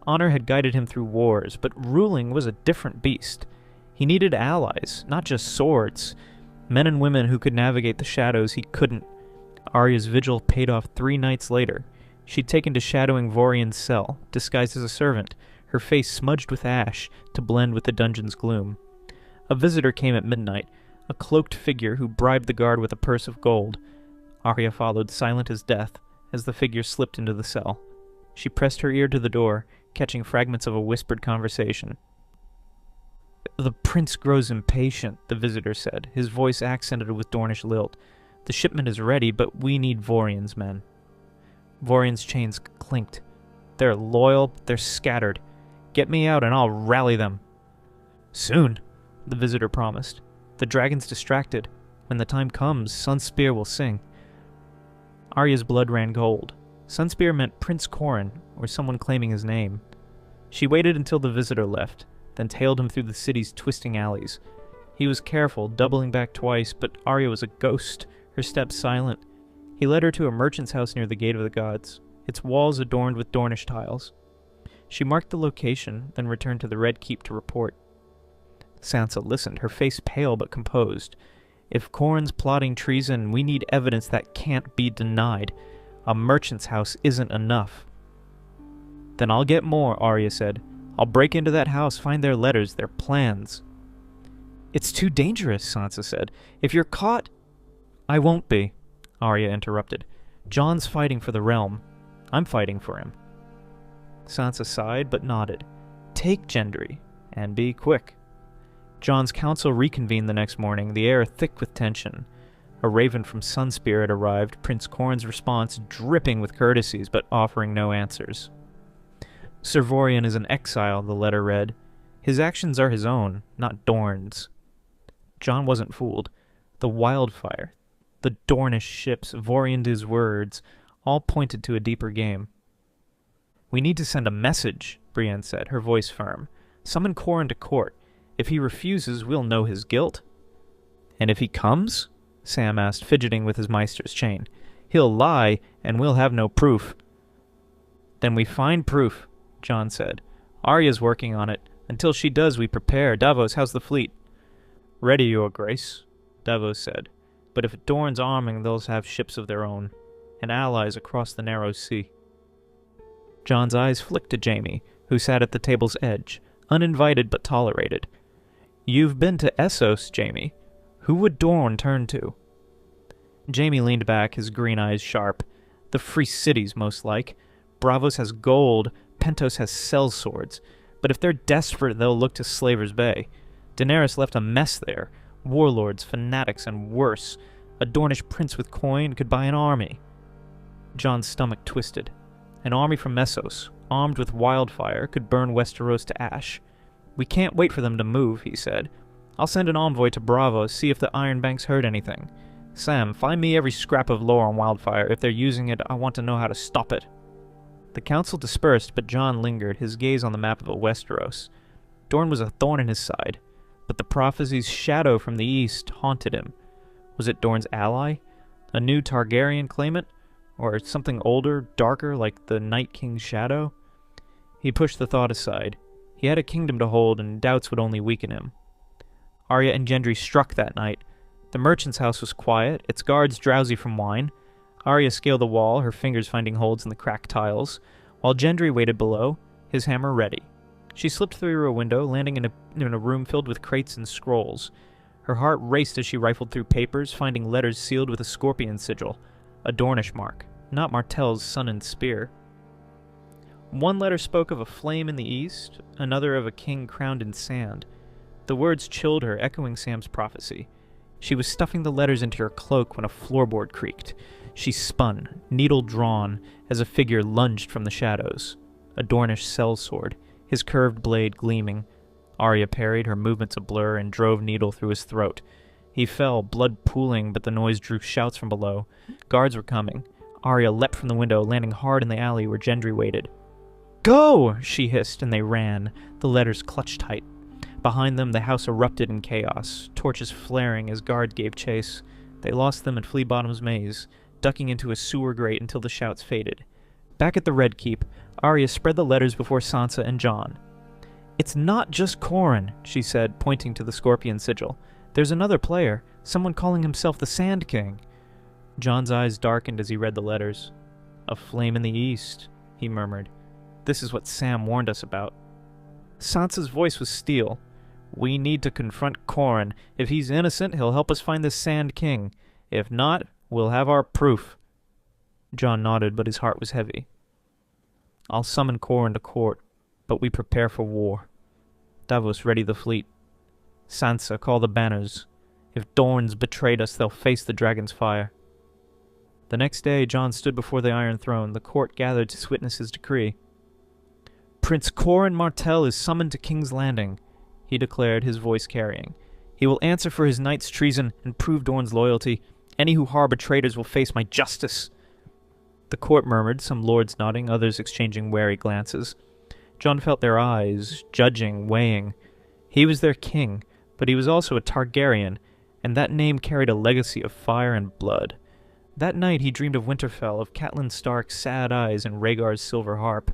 Honor had guided him through wars, but ruling was a different beast. He needed allies, not just swords. Men and women who could navigate the shadows he couldn't. Arya's vigil paid off 3 nights later. She'd taken to shadowing Vorian's cell, disguised as a servant, her face smudged with ash to blend with the dungeon's gloom. A visitor came at midnight, a cloaked figure who bribed the guard with a purse of gold. Arya followed, silent as death, as the figure slipped into the cell. She pressed her ear to the door, catching fragments of a whispered conversation. "The prince grows impatient," the visitor said, his voice accented with Dornish lilt. "The shipment is ready, but we need Vorian's men." Vorian's chains clinked. "They're loyal, but they're scattered. Get me out and I'll rally them." "Soon," the visitor promised. "The dragon's distracted. When the time comes, Sunspear will sing." Arya's blood ran cold. Sunspear meant Prince Corin, or someone claiming his name. She waited until the visitor left, then tailed him through the city's twisting alleys. He was careful, doubling back twice, but Arya was a ghost, her steps silent. He led her to a merchant's house near the Gate of the Gods, its walls adorned with Dornish tiles. She marked the location, then returned to the Red Keep to report. Sansa listened, her face pale but composed. "If Corin's plotting treason, we need evidence that can't be denied. A merchant's house isn't enough." "Then I'll get more," Arya said. "I'll break into that house, find their letters, their plans." "It's too dangerous," Sansa said. "If you're caught—" "I won't be," Arya interrupted. "Jon's fighting for the realm. I'm fighting for him." Sansa sighed but nodded. "Take Gendry, and be quick." Jon's council reconvened the next morning, the air thick with tension. A raven from Sunspear had arrived, Prince Corin's response dripping with courtesies but offering no answers. "Sir Vorian is an exile," the letter read. "His actions are his own, not Dorne's." Jon wasn't fooled. The wildfire, the Dornish ships, Vorian's words, all pointed to a deeper game. "We need to send a message," Brienne said, her voice firm. "Summon Corin to court. If he refuses, we'll know his guilt." "And if he comes?" Sam asked, fidgeting with his Meister's chain. "He'll lie, and we'll have no proof." "Then we find proof," Jon said. "Arya's working on it. Until she does, we prepare. Davos, how's the fleet?" "Ready, your grace," Davos said. "But if Dorne's arming, they'll have ships of their own, and allies across the narrow sea." Jon's eyes flicked to Jaime, who sat at the table's edge, uninvited but tolerated. "You've been to Essos, Jaime. Who would Dorne turn to?" Jaime leaned back, his green eyes sharp. "The free cities, most like. Braavos has gold, Pentos has sellswords. But if they're desperate, they'll look to Slaver's Bay. Daenerys left a mess there. Warlords, fanatics, and worse. A Dornish prince with coin could buy an army." Jon's stomach twisted. An army from Essos, armed with wildfire, could burn Westeros to ash. "We can't wait for them to move," he said. "I'll send an envoy to Braavos, see if the Iron Banks heard anything. Sam, find me every scrap of lore on wildfire. If they're using it, I want to know how to stop it." The council dispersed, but Jon lingered, his gaze on the map of Westeros. Dorne was a thorn in his side, but the prophecy's shadow from the east haunted him. Was it Dorne's ally? A new Targaryen claimant? Or something older, darker, like the Night King's shadow? He pushed the thought aside. He had a kingdom to hold, and doubts would only weaken him. Arya and Gendry struck that night. The merchant's house was quiet, its guards drowsy from wine. Arya scaled the wall, her fingers finding holds in the cracked tiles, while Gendry waited below, his hammer ready. She slipped through a window, landing in a room filled with crates and scrolls. Her heart raced as she rifled through papers, finding letters sealed with a scorpion sigil, a Dornish mark, not Martell's sun and spear. One letter spoke of a flame in the east, another of a king crowned in sand. The words chilled her, echoing Sam's prophecy. She was stuffing the letters into her cloak when a floorboard creaked. She spun, needle drawn, as a figure lunged from the shadows. A Dornish sellsword, his curved blade gleaming. Arya parried, her movements a blur, and drove needle through his throat. He fell, blood pooling, but the noise drew shouts from below. Guards were coming. Arya leapt from the window, landing hard in the alley where Gendry waited. "Go!" she hissed, and they ran, the letters clutched tight. Behind them, the house erupted in chaos, torches flaring as guards gave chase. They lost them in Flea Bottom's maze, ducking into a sewer grate until the shouts faded. Back at the Red Keep, Arya spread the letters before Sansa and Jon. "It's not just Corin," she said, pointing to the scorpion sigil. "There's another player, someone calling himself the Sand King." Jon's eyes darkened as he read the letters. "A flame in the east," he murmured. "This is what Sam warned us about." Sansa's voice was steel. "We need to confront Corin. If he's innocent, he'll help us find the Sand King. If not, we'll have our proof." Jon nodded, but his heart was heavy. "I'll summon Corin to court, but we prepare for war. Davos, ready the fleet. Sansa, call the banners. If Dorne's betrayed us, they'll face the dragon's fire." The next day, Jon stood before the Iron Throne. The court gathered to witness his decree. "Prince Corin Martell is summoned to King's Landing," he declared, his voice carrying. "He will answer for his knight's treason and prove Dorne's loyalty. Any who harbor traitors will face my justice." The court murmured, some lords nodding, others exchanging wary glances. Jon felt their eyes, judging, weighing. He was their king, but he was also a Targaryen, and that name carried a legacy of fire and blood. That night he dreamed of Winterfell, of Catelyn Stark's sad eyes and Rhaegar's silver harp.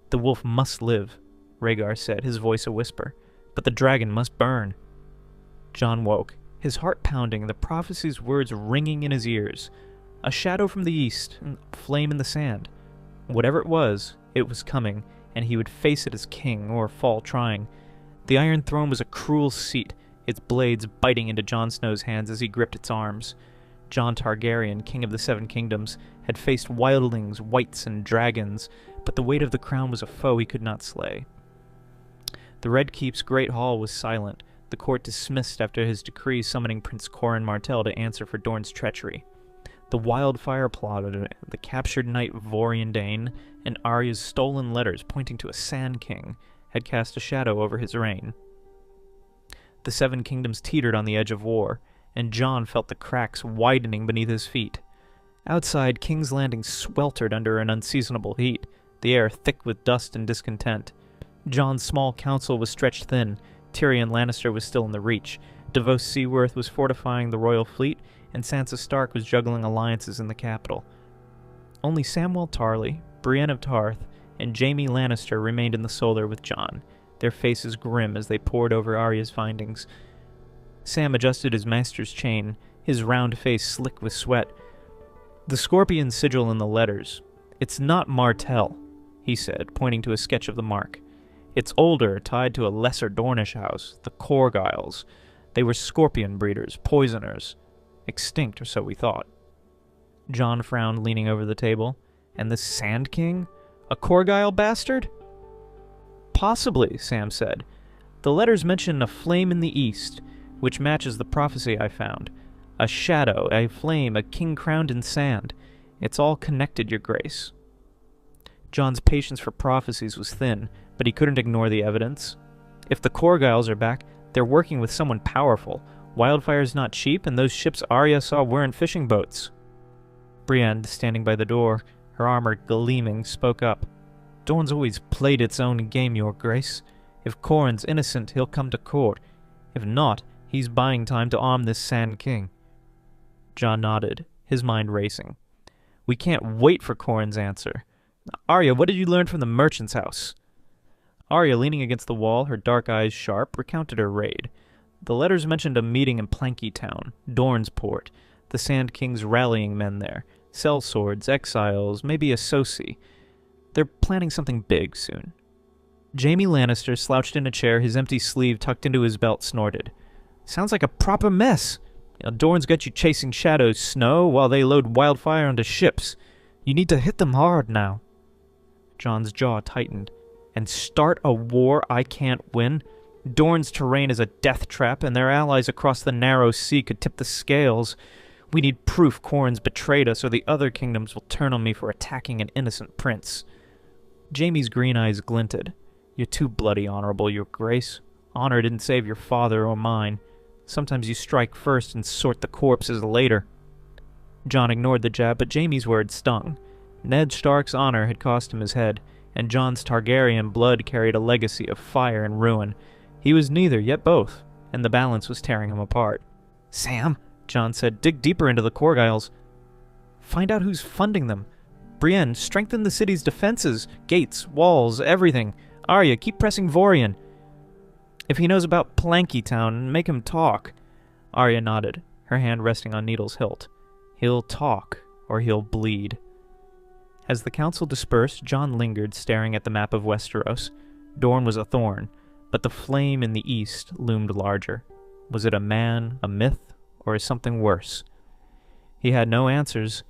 "The wolf must live," Rhaegar said, his voice a whisper, "but the dragon must burn." Jon woke, his heart pounding, the prophecy's words ringing in his ears. A shadow from the east, a flame in the sand. Whatever it was coming, and he would face it as king, or fall trying. The Iron Throne was a cruel seat, its blades biting into Jon Snow's hands as he gripped its arms. Jon Targaryen, king of the Seven Kingdoms, had faced wildlings, wights, and dragons, but the weight of the crown was a foe he could not slay. The Red Keep's great hall was silent, the court dismissed after his decree summoning Prince Corin Martell to answer for Dorne's treachery. The wildfire plotted, the captured knight Vorian Dane, and Arya's stolen letters pointing to a Sand King had cast a shadow over his reign. The Seven Kingdoms teetered on the edge of war, and Jon felt the cracks widening beneath his feet. Outside, King's Landing sweltered under an unseasonable heat, the air thick with dust and discontent. Jon's small council was stretched thin. Tyrion Lannister was still in the reach. Davos Seaworth was fortifying the royal fleet, and Sansa Stark was juggling alliances in the capital. Only Samwell Tarly, Brienne of Tarth, and Jaime Lannister remained in the Solar with Jon, their faces grim as they pored over Arya's findings. Sam adjusted his master's chain, his round face slick with sweat. The scorpion sigil in the letters. "It's not Martell," he said, pointing to a sketch of the mark. "It's older, tied to a lesser Dornish house, the Corgyles. They were scorpion breeders, poisoners. Extinct, or so we thought." Jon frowned, leaning over the table. "And the Sand King? A Corgyle bastard?" "Possibly," Sam said. "The letters mention a flame in the east, which matches the prophecy I found. A shadow, a flame, a king crowned in sand. It's all connected, your grace." Jon's patience for prophecies was thin, but he couldn't ignore the evidence. If the Corgyles are back, they're working with someone powerful. Wildfire's not cheap, and those ships Arya saw weren't fishing boats. Brienne, standing by the door, her armor gleaming, spoke up. "Dorne's always played its own game, your grace. If Corin's innocent, he'll come to court. If not, he's buying time to arm this Sand King." Jon nodded, his mind racing. "We can't wait for Corin's answer. Arya, what did you learn from the merchant's house?" Arya, leaning against the wall, her dark eyes sharp, recounted her raid. The letters mentioned a meeting in Planky Town, Dorne's port, the Sand King's rallying men there, sellswords, exiles, maybe a Sosi. They're planning something big soon. Jaime Lannister slouched in a chair, his empty sleeve tucked into his belt, snorted. "Sounds like a proper mess. Dorne's got you chasing shadows, Snow, while they load wildfire onto ships. You need to hit them hard now." Jon's jaw tightened. "And start a war I can't win? Dorne's terrain is a death trap, and their allies across the narrow sea could tip the scales. We need proof Corin's betrayed us, or the other kingdoms will turn on me for attacking an innocent prince." Jaime's green eyes glinted. "You're too bloody honorable, your grace. Honor didn't save your father or mine. Sometimes you strike first and sort the corpses later." Jon ignored the jab, but Jaime's words stung. Ned Stark's honor had cost him his head, and Jon's Targaryen blood carried a legacy of fire and ruin. He was neither, yet both, and the balance was tearing him apart. "Sam," Jon said, "dig deeper into the Corgyles. Find out who's funding them. Brienne, strengthen the city's defenses, gates, walls, everything. Arya, keep pressing Vorian. If he knows about Planky Town, make him talk." Arya nodded, her hand resting on Needle's hilt. "He'll talk, or he'll bleed." As the council dispersed, Jon lingered, staring at the map of Westeros. Dorne was a thorn, but the flame in the east loomed larger. Was it a man, a myth, or something worse? He had no answers,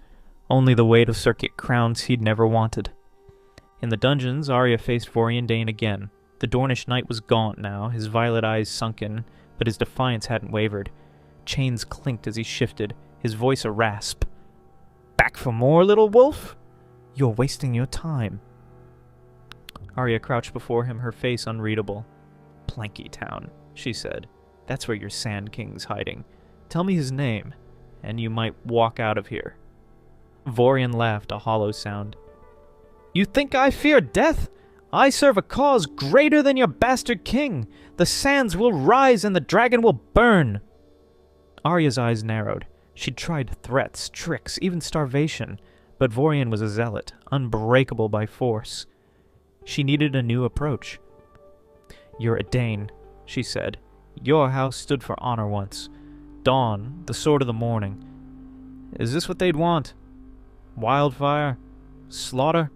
only the weight of circuit crowns he'd never wanted. In the dungeons, Arya faced Vorian Dane again. The Dornish knight was gaunt now, his violet eyes sunken, but his defiance hadn't wavered. Chains clinked as he shifted, his voice a rasp. "Back for more, little wolf? You're wasting your time." Arya crouched before him, her face unreadable. "Planky Town," she said. "That's where your Sand King's hiding. Tell me his name, and you might walk out of here." Vorian laughed, a hollow sound. "You think I fear death? I serve a cause greater than your bastard king. The sands will rise and the dragon will burn." Arya's eyes narrowed. She'd tried threats, tricks, even starvation, but Vorian was a zealot, unbreakable by force. She needed a new approach. "You're a Dane," she said. "Your house stood for honor once. Dawn, the sword of the morning. Is this what they'd want? Wildfire? Slaughter?"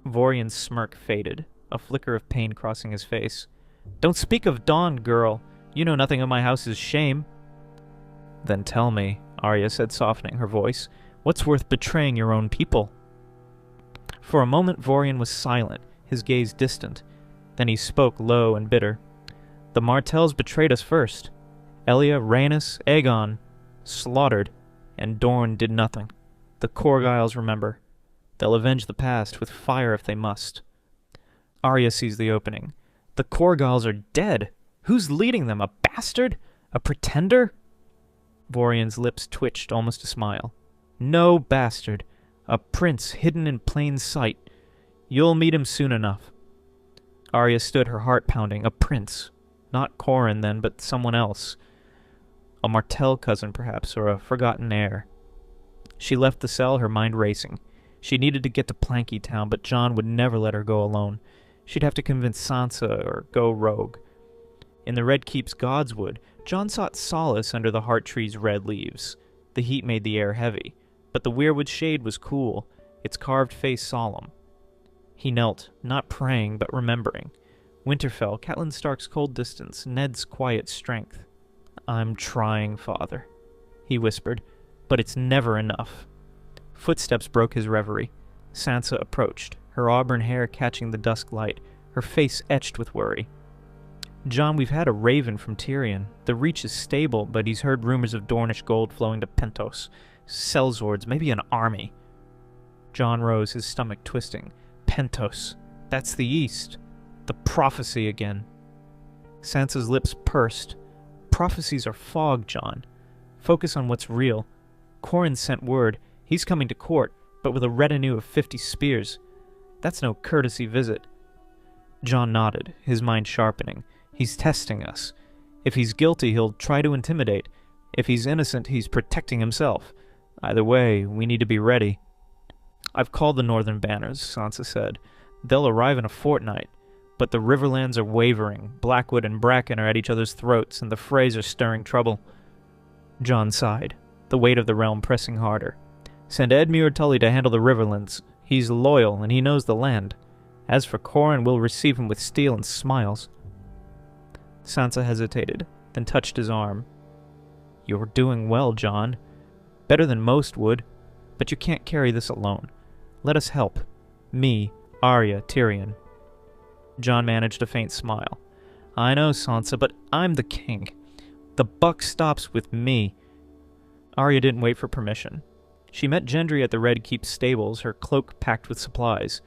Vorian's smirk faded, a flicker of pain crossing his face. "Don't speak of Dawn, girl. You know nothing of my house's shame." "Then tell me," Arya said, softening her voice, "what's worth betraying your own people?" For a moment Vorian was silent, his gaze distant. Then he spoke low and bitter. "The Martells betrayed us first. Elia, Rhaenys, Aegon, slaughtered, and Dorne did nothing. The Corgyles remember. They'll avenge the past with fire if they must." Arya seized the opening. "The Corgyles are dead. Who's leading them? A bastard? A pretender?" Vorian's lips twitched, almost a smile. "No bastard. A prince hidden in plain sight. You'll meet him soon enough." Arya stood, her heart pounding. A prince. Not Corin, then, but someone else. A Martell cousin, perhaps, or a forgotten heir. She left the cell, her mind racing. She needed to get to Planky Town, but Jon would never let her go alone. She'd have to convince Sansa or go rogue. In the Red Keep's Godswood, Jon sought solace under the heart tree's red leaves. The heat made the air heavy, but the weirwood shade was cool, its carved face solemn. He knelt, not praying, but remembering. Winterfell, Catelyn Stark's cold distance, Ned's quiet strength. "I'm trying, Father," he whispered, "but it's never enough." Footsteps broke his reverie. Sansa approached, her auburn hair catching the dusk light, her face etched with worry. "Jon, we've had a raven from Tyrion. The Reach is stable, but he's heard rumors of Dornish gold flowing to Pentos. Sellswords, maybe an army." Jon rose, his stomach twisting. "Pentos. That's the east. The prophecy again." Sansa's lips pursed. "Prophecies are fog, Jon. Focus on what's real. Corin sent word. He's coming to court, but with a retinue of 50 spears. That's no courtesy visit." Jon nodded, his mind sharpening. "He's testing us. If he's guilty, he'll try to intimidate. If he's innocent, he's protecting himself. Either way, we need to be ready." "I've called the Northern Banners," Sansa said. "They'll arrive in a fortnight. But the Riverlands are wavering, Blackwood and Bracken are at each other's throats, and the Freys are stirring trouble." Jon sighed, the weight of the realm pressing harder. "Send Edmure Tully to handle the Riverlands. He's loyal, and he knows the land. As for Corin, we'll receive him with steel and smiles." Sansa hesitated, then touched his arm. "You're doing well, Jon. Better than most would. But you can't carry this alone. Let us help. Me, Arya, Tyrion." Jon managed a faint smile. "I know, Sansa, but I'm the king. The buck stops with me." Arya didn't wait for permission. She met Gendry at the Red Keep stables, her cloak packed with supplies.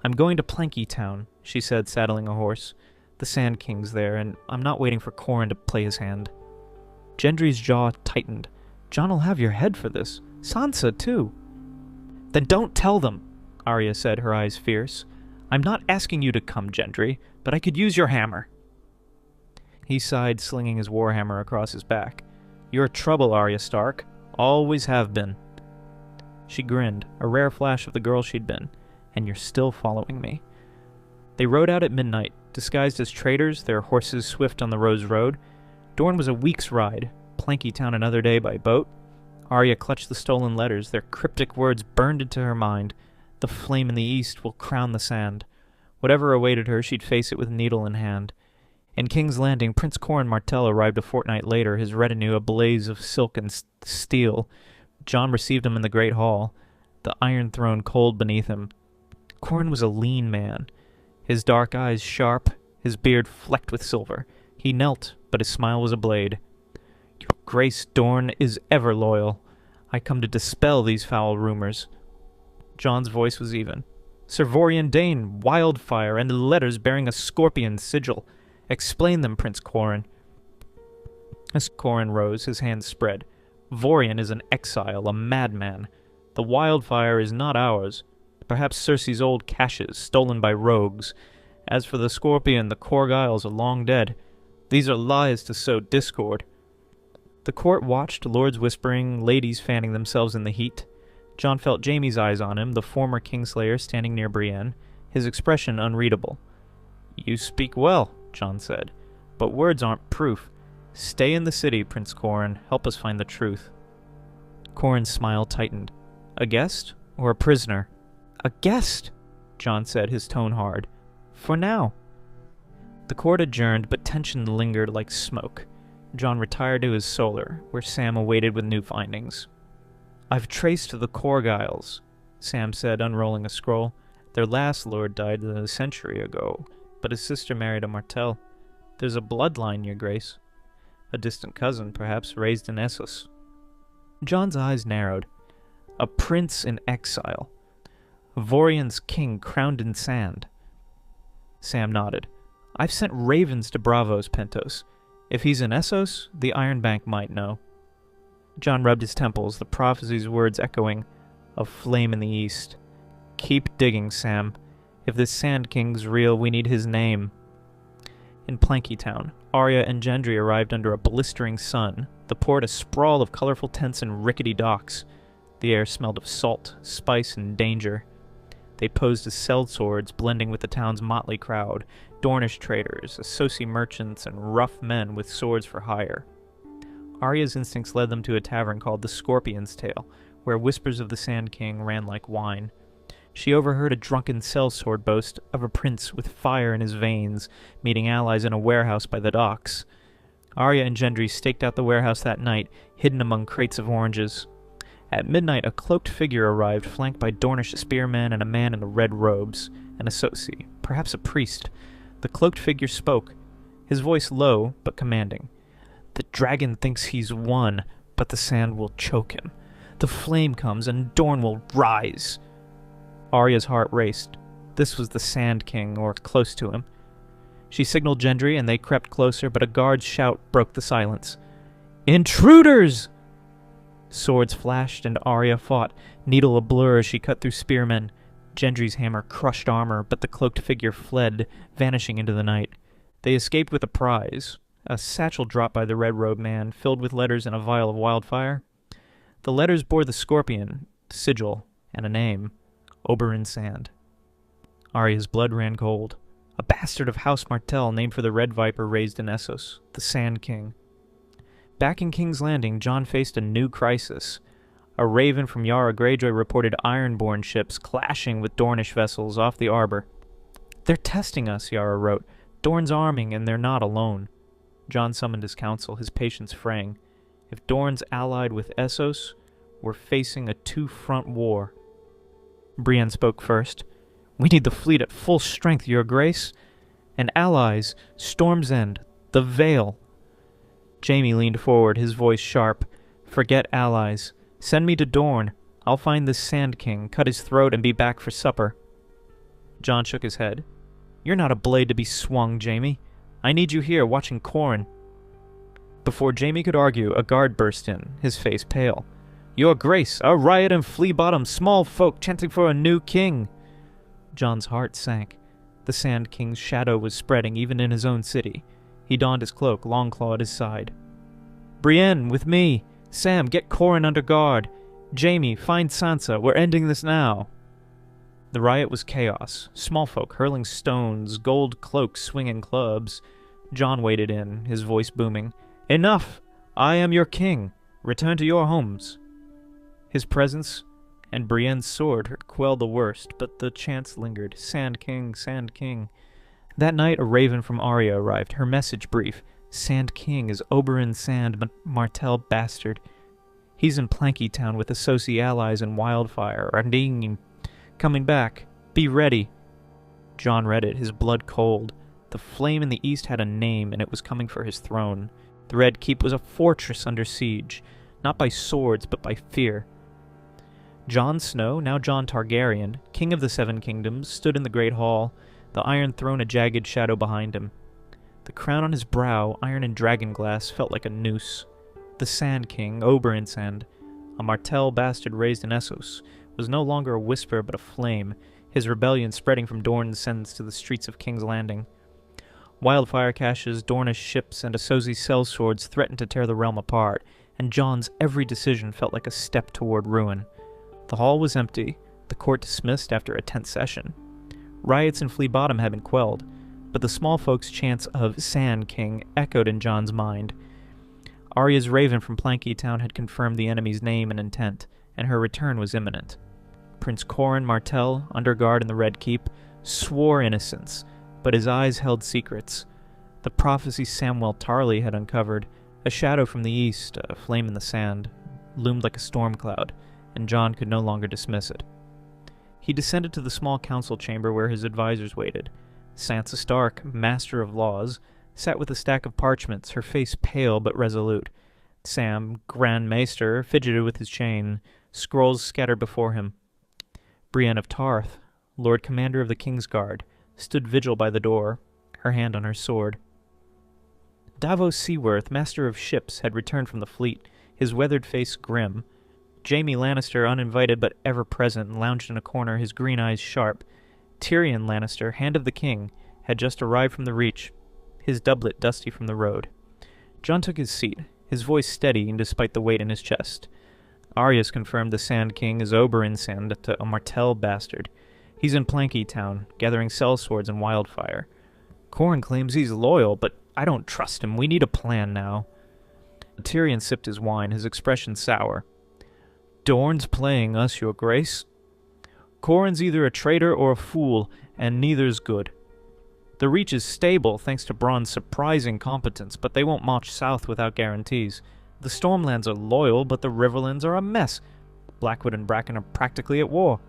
"I'm going to Planky Town," she said, saddling a horse. "The Sand King's there, and I'm not waiting for Corin to play his hand." Gendry's jaw tightened. "Jon'll have your head for this. Sansa, too." "Then don't tell them," Arya said, her eyes fierce. "I'm not asking you to come, Gendry, but I could use your hammer." He sighed, slinging his warhammer across his back. "You're trouble, Arya Stark. Always have been." She grinned, a rare flash of the girl she'd been. "And you're still following me." They rode out at midnight, disguised as traders, their horses swift on the Rose Road. Dorne was a week's ride, Planky Town another day by boat. Arya clutched the stolen letters, their cryptic words burned into her mind. The flame in the east will crown the sand. Whatever awaited her, she'd face it with needle in hand. In King's Landing, Prince Corin Martell arrived a fortnight later, his retinue a blaze of silk and steel. Jon received him in the great hall, the Iron Throne cold beneath him. Corin was a lean man, his dark eyes sharp, his beard flecked with silver. He knelt, but his smile was a blade. "Your Grace Dorne is ever loyal. I come to dispel these foul rumors." Jon's voice was even. "Sir Vorian Dane, wildfire, and the letters bearing a scorpion sigil. Explain them, Prince Corin." As Corin rose, his hands spread. "Vorian is an exile, a madman. The wildfire is not ours. Perhaps Cersei's old caches, stolen by rogues. As for the scorpion, the Corgyles are long dead. These are lies to sow discord." The court watched, lords whispering, ladies fanning themselves in the heat. Jon felt Jaime's eyes on him, the former Kingslayer standing near Brienne, his expression unreadable. "You speak well," Jon said, "but words aren't proof. Stay in the city, Prince Corin. Help us find the truth." Corin's smile tightened. "A guest or a prisoner?" "A guest," Jon said, his tone hard. "For now." The court adjourned, but tension lingered like smoke. Jon retired to his solar, where Sam awaited with new findings. "I've traced the Corgyles," Sam said, unrolling a scroll. "Their last lord died a century ago, but his sister married a Martell. There's a bloodline, Your Grace. A distant cousin, perhaps, raised in Essos." Jon's eyes narrowed. A prince in exile. Vorian's king crowned in sand. Sam nodded. "I've sent ravens to Braavos, Pentos. If he's in Essos, the Iron Bank might know." Jon rubbed his temples, the prophecy's words echoing. "A flame in the east. Keep digging, Sam. If this Sand King's real, we need his name." In Planky Town, Arya and Gendry arrived under a blistering sun, the port a sprawl of colorful tents and rickety docks. The air smelled of salt, spice, and danger. They posed as sellswords, blending with the town's motley crowd, Dornish traders, Associ merchants, and rough men with swords for hire. Arya's instincts led them to a tavern called the Scorpion's Tail, where whispers of the Sand King ran like wine. She overheard a drunken sellsword boast of a prince with fire in his veins, meeting allies in a warehouse by the docks. Arya and Gendry staked out the warehouse that night, hidden among crates of oranges. At midnight, a cloaked figure arrived, flanked by Dornish spearmen and a man in red robes, an associate, perhaps a priest. The cloaked figure spoke, his voice low but commanding. "The dragon thinks he's won, but the sand will choke him. The flame comes, and Dorne will rise." Arya's heart raced. This was the Sand King, or close to him. She signaled Gendry, and they crept closer, but a guard's shout broke the silence. "Intruders!" Swords flashed, and Arya fought, needle ablur as she cut through spearmen. Gendry's hammer crushed armor, but the cloaked figure fled, vanishing into the night. They escaped with a prize, a satchel dropped by the red-robed man, filled with letters and a vial of wildfire. The letters bore the scorpion, sigil, and a name, Oberyn Sand. Arya's blood ran cold. A bastard of House Martell named for the red viper raised in Essos, the Sand King. Back in King's Landing, Jon faced a new crisis. A raven from Yara Greyjoy reported Ironborn ships clashing with Dornish vessels off the Arbor. "They're testing us," Yara wrote. "Dorne's arming, and they're not alone." Jon summoned his council, his patience fraying. If Dorne's allied with Essos, we're facing a two-front war. Brienne spoke first. "We need the fleet at full strength, Your Grace. And allies, Storm's End, the Vale." Jaime leaned forward, his voice sharp. "Forget allies. Send me to Dorne. I'll find this Sand King, cut his throat, and be back for supper." Jon shook his head. "You're not a blade to be swung, Jaime. I need you here, watching Corin." Before Jaime could argue, a guard burst in, his face pale. "Your Grace, a riot in Flea-Bottom, small folk chanting for a new king." Jon's heart sank. The Sand King's shadow was spreading even in his own city. He donned his cloak, Longclaw at his side. "Brienne, with me! Sam, get Corin under guard! Jaime, find Sansa, we're ending this now!" The riot was chaos, small folk hurling stones, gold cloaks swinging clubs. Jon waded in, his voice booming. "Enough! I am your king! Return to your homes!" His presence and Brienne's sword quelled the worst, but the chants lingered. Sand King, Sand King. That night a raven from Arya arrived, her message brief. Sand King is Oberyn Sand Martell bastard. He's in Planky Town with associate allies in Wildfire, Arding, coming back. Be ready. Jon read it, his blood cold. The flame in the east had a name, and it was coming for his throne. The Red Keep was a fortress under siege, not by swords, but by fear. Jon Snow, now Jon Targaryen, king of the Seven Kingdoms, stood in the Great Hall, the Iron Throne a jagged shadow behind him. The crown on his brow, iron and dragonglass, felt like a noose. The Sand King, Oberyn Sand, a Martell bastard raised in Essos, was no longer a whisper but a flame, his rebellion spreading from Dorne's Sands to the streets of King's Landing. Wildfire caches, Dornish ships, and Assozi sellswords threatened to tear the realm apart, and Jon's every decision felt like a step toward ruin. The hall was empty, the court dismissed after a tense session. Riots in Flea-Bottom had been quelled, but the small folks' chants of Sand King echoed in Jon's mind. Arya's raven from Planky Town had confirmed the enemy's name and intent, and her return was imminent. Prince Corin Martell, under guard in the Red Keep, swore innocence, but his eyes held secrets. The prophecy Samwell Tarly had uncovered, a shadow from the east, a flame in the sand, loomed like a storm cloud, and Jon could no longer dismiss it. He descended to the small council chamber where his advisors waited. Sansa Stark, master of laws, sat with a stack of parchments, her face pale but resolute. Sam, Grand Maester, fidgeted with his chain, scrolls scattered before him. Brienne of Tarth, Lord Commander of the Kingsguard, stood vigil by the door, her hand on her sword. Davos Seaworth, master of ships, had returned from the fleet, his weathered face grim. Jaime Lannister, uninvited but ever-present, lounged in a corner, his green eyes sharp. Tyrion Lannister, Hand of the King, had just arrived from the Reach, his doublet dusty from the road. Jon took his seat, his voice steady despite the weight in his chest. Arya's confirmed the Sand King is Oberyn Sand, a Martell bastard. He's in Planky Town, gathering sellswords and wildfire. Corin claims he's loyal, but I don't trust him. We need a plan now. Tyrion sipped his wine, his expression sour. Dorne's playing us, Your Grace. Corin's either a traitor or a fool, and neither's good. The Reach is stable thanks to Bronn's surprising competence, but they won't march south without guarantees. The Stormlands are loyal, but the Riverlands are a mess. Blackwood and Bracken are practically at war.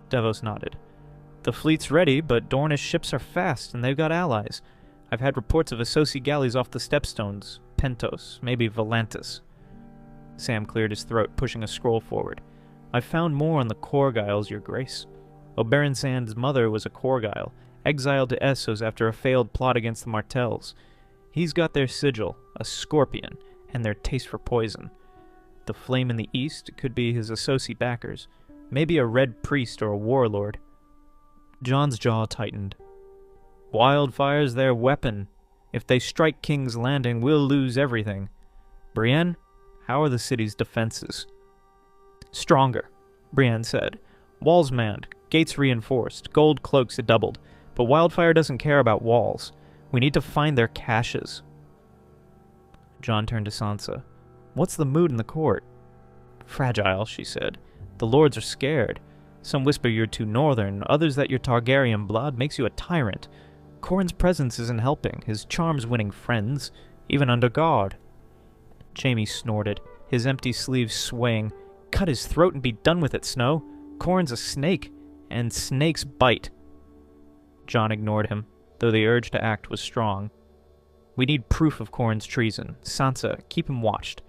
Davos nodded. The fleet's ready, but Dornish ships are fast, and they've got allies. I've had reports of Associ galleys off the Stepstones, Pentos, maybe Volantis. Sam cleared his throat, pushing a scroll forward. I've found more on the Corgyles, Your Grace. Oberyn Sand's mother was a Corgyle, exiled to Essos after a failed plot against the Martells. He's got their sigil, a scorpion, and their taste for poison. The flame in the east could be his Associ backers, maybe a red priest or a warlord. Jon's jaw tightened. Wildfire's their weapon. If they strike King's Landing, we'll lose everything. Brienne, how are the city's defenses? Stronger, Brienne said. Walls manned, gates reinforced, gold cloaks doubled. But Wildfire doesn't care about walls. We need to find their caches. Jon turned to Sansa. What's the mood in the court? Fragile, she said. The lords are scared. Some whisper you're too northern, others that your Targaryen blood makes you a tyrant. Corin's presence isn't helping, his charms winning friends, even under guard. Jaime snorted, his empty sleeves swaying. Cut his throat and be done with it, Snow. Corin's a snake, and snakes bite. Jon ignored him, though the urge to act was strong. We need proof of Corin's treason. Sansa, keep him watched.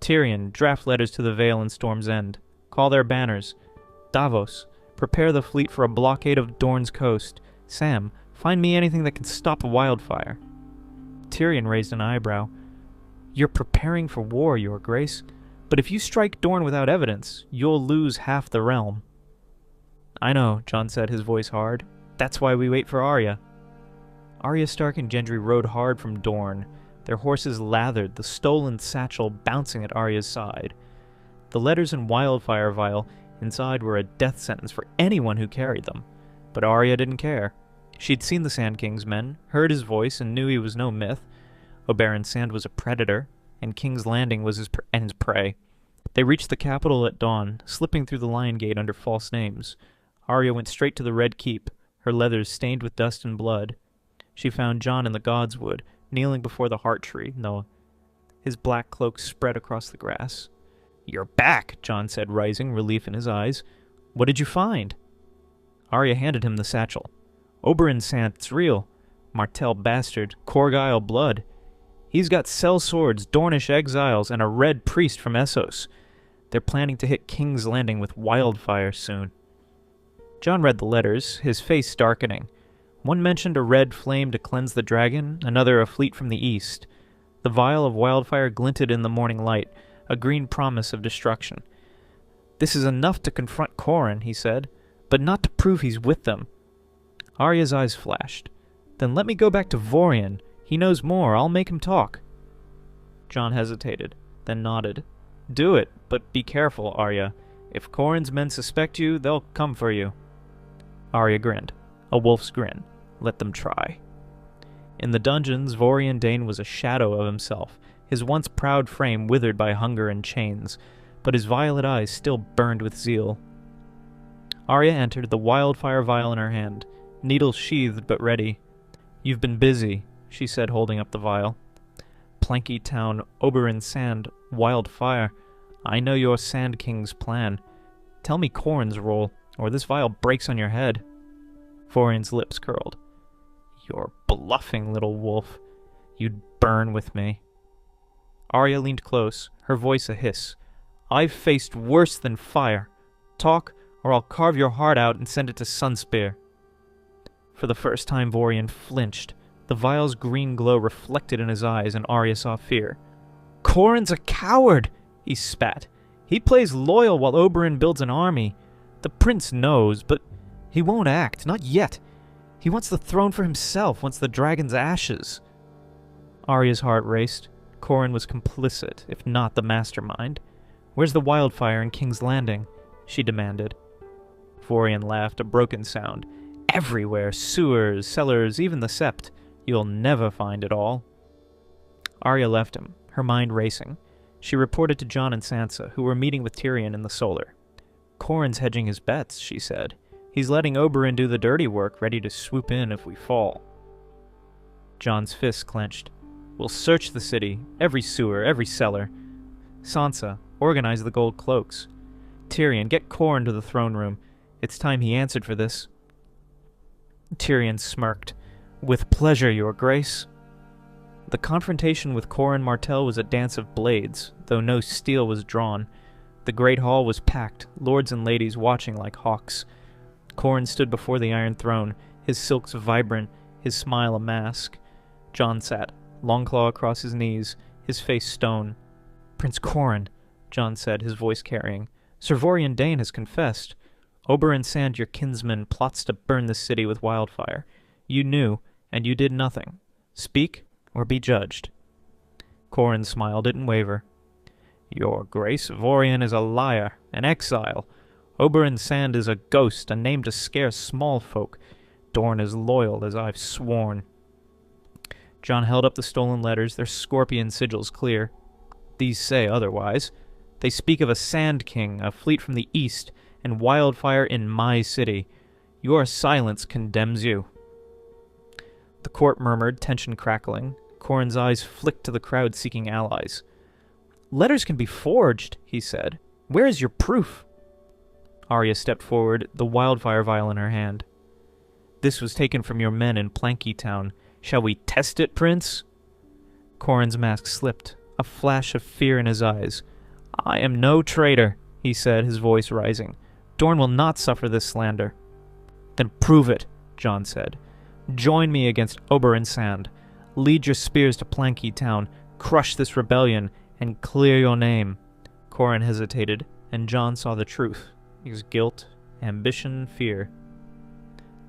Tyrion, draft letters to the Vale and Storm's End. Call their banners. Davos, prepare the fleet for a blockade of Dorne's coast. Sam, find me anything that can stop a wildfire. Tyrion raised an eyebrow. You're preparing for war, Your Grace. But if you strike Dorne without evidence, you'll lose half the realm. I know, Jon said, his voice hard. That's why we wait for Arya. Arya Stark and Gendry rode hard from Dorne, their horses lathered, the stolen satchel bouncing at Arya's side. The letters in Wildfire vial inside were a death sentence for anyone who carried them. But Arya didn't care. She'd seen the Sand King's men, heard his voice, and knew he was no myth. Oberyn Sand was a predator, and King's Landing was his prey. They reached the capital at dawn, slipping through the Lion Gate under false names. Arya went straight to the Red Keep, her leathers stained with dust and blood. She found Jon in the Godswood, kneeling before the Heart Tree, his black cloak spread across the grass. You're back, Jon said, rising, relief in his eyes. What did you find? Arya handed him the satchel. Oberyn Sand's real. Martell bastard, Corgyle blood. He's got cell swords, Dornish exiles, and a red priest from Essos. They're planning to hit King's Landing with wildfire soon. Jon read the letters, his face darkening. One mentioned a red flame to cleanse the dragon, another a fleet from the east. The vial of wildfire glinted in the morning light, a green promise of destruction. This is enough to confront Corin, he said, but not to prove he's with them. Arya's eyes flashed. Then let me go back to Vorian. He knows more. I'll make him talk. Jon hesitated, then nodded. Do it, but be careful, Arya. If Corin's men suspect you, they'll come for you. Arya grinned, a wolf's grin. Let them try. In the dungeons, Vorian Dane was a shadow of himself, his once proud frame withered by hunger and chains, but his violet eyes still burned with zeal. Arya entered, the wildfire vial in her hand, needles sheathed but ready. You've been busy, she said, holding up the vial. Planky Town, Oberyn Sand, wildfire. I know your Sand King's plan. Tell me Corin's role, or this vial breaks on your head. Vorian's lips curled. You're bluffing, little wolf. You'd burn with me. Arya leaned close, her voice a hiss. I've faced worse than fire. Talk, or I'll carve your heart out and send it to Sunspear. For the first time, Vorian flinched. The vial's green glow reflected in his eyes, and Arya saw fear. Corin's a coward, he spat. He plays loyal while Oberyn builds an army. The prince knows, but he won't act, not yet. He wants the throne for himself, wants the dragon's ashes. Arya's heart raced. Corin was complicit, if not the mastermind. Where's the wildfire in King's Landing? She demanded. Vorian laughed, a broken sound. Everywhere, sewers, cellars, even the sept. You'll never find it all. Arya left him, her mind racing. She reported to Jon and Sansa, who were meeting with Tyrion in the Solar. Corin's hedging his bets, she said. He's letting Oberyn do the dirty work, ready to swoop in if we fall. Jon's fists clenched. We'll search the city, every sewer, every cellar. Sansa, organize the gold cloaks. Tyrion, get Corin to the throne room. It's time he answered for this. Tyrion smirked. With pleasure, your grace. The confrontation with Corin Martell was a dance of blades, though no steel was drawn. The great hall was packed, lords and ladies watching like hawks. Corin stood before the Iron Throne, his silks vibrant, his smile a mask. Jon sat, Longclaw across his knees, his face stone. Prince Corin, Jon said, his voice carrying. Sir Vorian Dane has confessed. Oberyn Sand, your kinsman, plots to burn the city with wildfire. You knew, and you did nothing. Speak, or be judged. Corin smile didn't waver. Your grace, Vorian is a liar, an exile. Oberyn Sand is a ghost, a name to scare small folk. Dorne is loyal, as I've sworn. Jon held up the stolen letters, their scorpion sigils clear. These say otherwise. They speak of a Sand King, a fleet from the east, and wildfire in my city. Your silence condemns you. The court murmured, tension crackling. Corin's eyes flicked to the crowd seeking allies. Letters can be forged, he said. Where is your proof? Arya stepped forward, the wildfire vial in her hand. This was taken from your men in Planky Town. Shall we test it, Prince? Corin's mask slipped, a flash of fear in his eyes. I am no traitor, he said, his voice rising. Dorne will not suffer this slander. Then prove it, Jon said. Join me against Oberyn Sand. Lead your spears to Planky Town, crush this rebellion, and clear your name. Corin hesitated, and Jon saw the truth. His guilt, ambition, fear.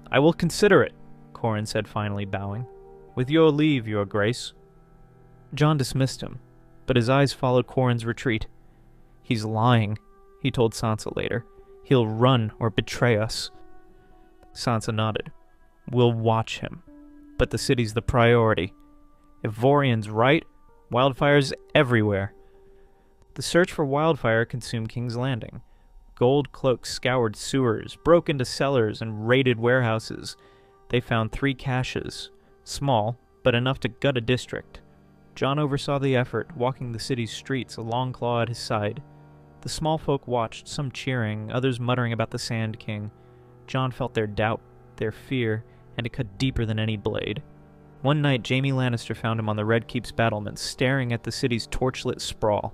I will consider it, Corin said finally, bowing. With your leave, your grace. Jon dismissed him, but his eyes followed Corin's retreat. He's lying, he told Sansa later. He'll run or betray us. Sansa nodded. We'll watch him. But the city's the priority. If Vorian's right, wildfire's everywhere. The search for wildfire consumed King's Landing. Gold cloaks scoured sewers, broke into cellars, and raided warehouses. They found 3 caches. Small, but enough to gut a district. Jon oversaw the effort, walking the city's streets, a Longclaw at his side. The small folk watched, some cheering, others muttering about the Sand King. Jon felt their doubt, their fear, and it cut deeper than any blade. One night, Jaime Lannister found him on the Red Keep's battlements, staring at the city's torchlit sprawl.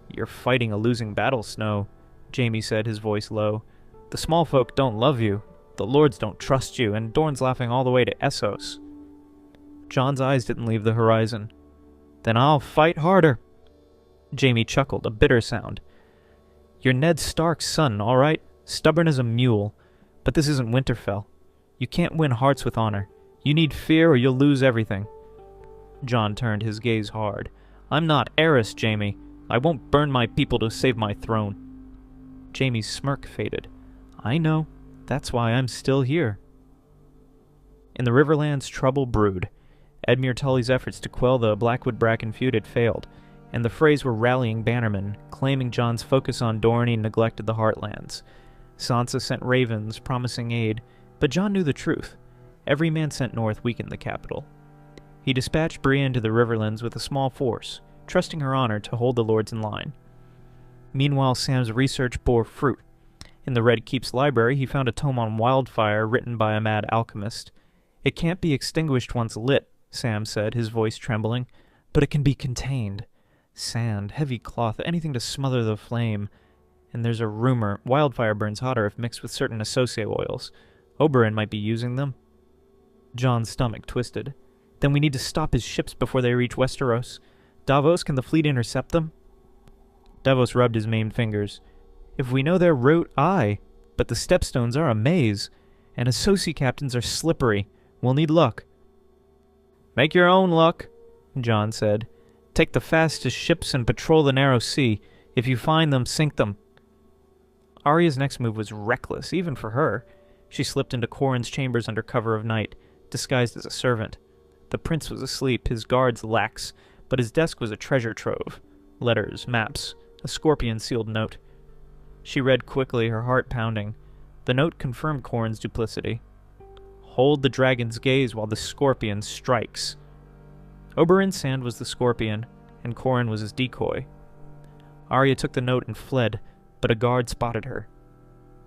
You're fighting a losing battle, Snow, Jaime said, his voice low. The small folk don't love you, the lords don't trust you, and Dorne's laughing all the way to Essos. Jon's eyes didn't leave the horizon. Then I'll fight harder. Jaime chuckled, a bitter sound. You're Ned Stark's son, all right? Stubborn as a mule. But this isn't Winterfell. You can't win hearts with honor. You need fear or you'll lose everything. Jon turned his gaze hard. I'm not Aerys, Jaime. I won't burn my people to save my throne. Jaime's smirk faded. I know. That's why I'm still here. In the Riverlands, trouble brewed. Edmure Tully's efforts to quell the Blackwood-Bracken feud had failed, and the Freys were rallying bannermen, claiming Jon's focus on Dorne neglected the Heartlands. Sansa sent ravens, promising aid, but Jon knew the truth. Every man sent north weakened the capital. He dispatched Brienne to the Riverlands with a small force, trusting her honor to hold the lords in line. Meanwhile, Sam's research bore fruit. In the Red Keep's library, he found a tome on wildfire written by a mad alchemist. It can't be extinguished once lit, Sam said, his voice trembling, but it can be contained. Sand, heavy cloth, anything to smother the flame. And there's a rumor wildfire burns hotter if mixed with certain associate oils. Oberyn might be using them. Jon's stomach twisted. Then we need to stop his ships before they reach Westeros. Davos, can the fleet intercept them? Davos rubbed his maimed fingers. If we know their route, aye. But the stepstones are a maze, and associate captains are slippery. We'll need luck. Make your own luck, Jon said. Take the fastest ships and patrol the narrow sea. If you find them, sink them. Arya's next move was reckless, even for her. She slipped into Corin's chambers under cover of night, disguised as a servant. The prince was asleep, his guards lax, but his desk was a treasure trove. Letters, maps, a scorpion-sealed note. She read quickly, her heart pounding. The note confirmed Corin's duplicity. Hold the dragon's gaze while the scorpion strikes. Oberyn Sand was the scorpion, and Corin was his decoy. Arya took the note and fled, but a guard spotted her.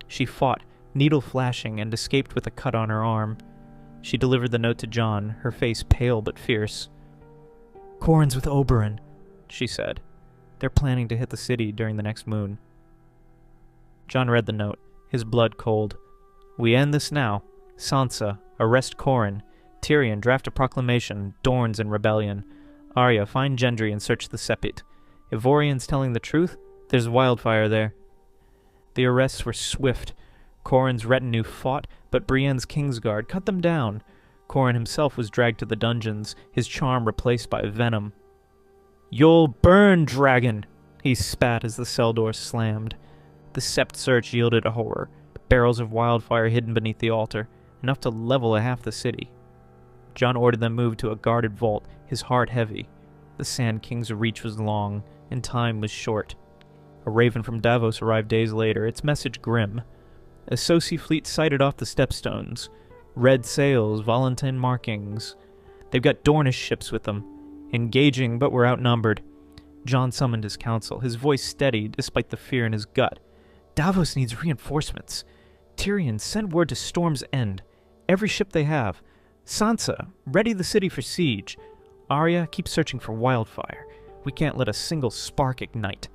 She fought, needle flashing, and escaped with a cut on her arm. She delivered the note to Jon, her face pale but fierce. "Corin's with Oberyn," she said. "They're planning to hit the city during the next moon." Jon read the note, his blood cold. "We end this now. Sansa, arrest Corin. Tyrion, draft a proclamation. Dorne's in rebellion. Arya, find Gendry and search the Sepet. If Vorian's telling the truth, there's wildfire there." The arrests were swift. Corin's retinue fought, but Brienne's Kingsguard cut them down. Corin himself was dragged to the dungeons, his charm replaced by venom. "You'll burn, dragon!" he spat as the cell door slammed. The Sept search yielded a horror. Barrels of wildfire hidden beneath the altar, enough to level half the city. Jon ordered them moved to a guarded vault, his heart heavy. The Sand King's reach was long, and time was short. A raven from Davos arrived days later, its message grim. A Sosi fleet sighted off the Stepstones. Red sails, Volantene markings. They've got Dornish ships with them. Engaging, but we're outnumbered. Jon summoned his council, his voice steady despite the fear in his gut. "Davos needs reinforcements. Tyrion, send word to Storm's End. Every ship they have. Sansa, ready the city for siege. Arya, keep searching for wildfire. We can't let a single spark ignite."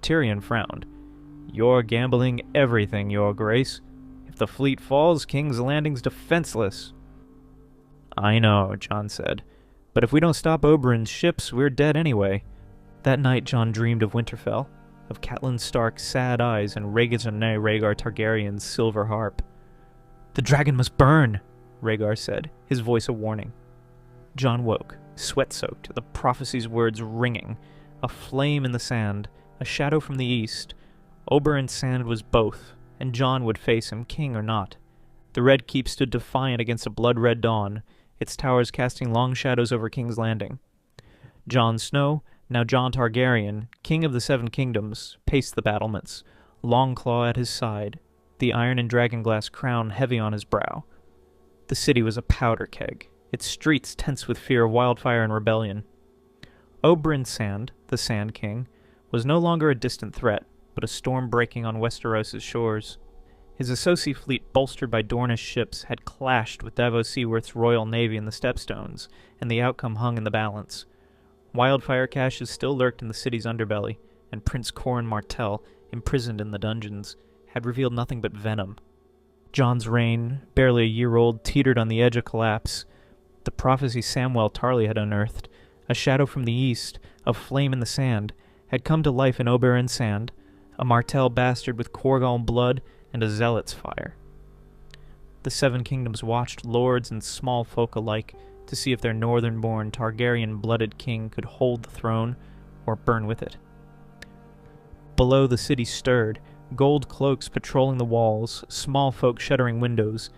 Tyrion frowned. "You're gambling everything, Your Grace. If the fleet falls, King's Landing's defenseless." "I know," Jon said. "But if we don't stop Oberyn's ships, we're dead anyway." That night Jon dreamed of Winterfell, of Catelyn Stark's sad eyes and Rhaegar Targaryen's silver harp. "The dragon must burn," Rhaegar said, his voice a warning. Jon woke, sweat-soaked, the prophecy's words ringing. A flame in the sand, a shadow from the east. Oberyn Sand was both, and Jon would face him, king or not. The Red Keep stood defiant against a blood-red dawn, its towers casting long shadows over King's Landing. Jon Snow, now Jon Targaryen, king of the Seven Kingdoms, paced the battlements, Longclaw at his side, the iron and dragonglass crown heavy on his brow. The city was a powder keg, its streets tense with fear of wildfire and rebellion. Oberyn Sand, the Sand King, was no longer a distant threat, but a storm breaking on Westeros' shores. His Associ fleet, bolstered by Dornish ships, had clashed with Davos Seaworth's Royal Navy in the Stepstones, and the outcome hung in the balance. Wildfire caches still lurked in the city's underbelly, and Prince Corin Martell, imprisoned in the dungeons, had revealed nothing but venom. Jon's reign, barely a year old, teetered on the edge of collapse. The prophecy Samwell Tarly had unearthed, a shadow from the east, a flame in the sand, had come to life in Oberyn Sand, a Martell bastard with Corgall blood and a zealot's fire. The Seven Kingdoms watched lords and small folk alike to see if their northern-born Targaryen-blooded king could hold the throne or burn with it. Below, the city stirred, gold cloaks patrolling the walls, small folk shuttering windows.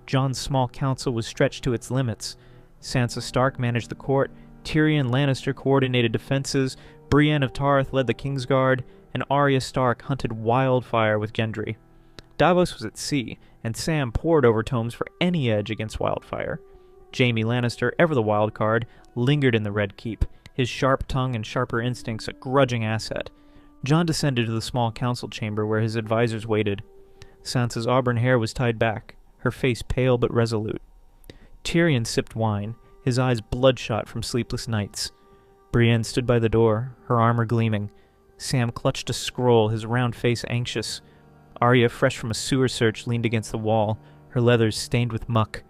Jon's small council was stretched to its limits. Sansa Stark managed the court, Tyrion Lannister coordinated defenses, Brienne of Tarth led the Kingsguard, and Arya Stark hunted wildfire with Gendry. Davos was at sea, and Sam pored over tomes for any edge against wildfire. Jaime Lannister, ever the wild card, lingered in the Red Keep, his sharp tongue and sharper instincts a grudging asset. Jon descended to the small council chamber where his advisors waited. Sansa's auburn hair was tied back, her face pale but resolute. Tyrion sipped wine, his eyes bloodshot from sleepless nights. Brienne stood by the door, her armor gleaming. Sam clutched a scroll, his round face anxious. Arya, fresh from a sewer search, leaned against the wall, her leathers stained with muck.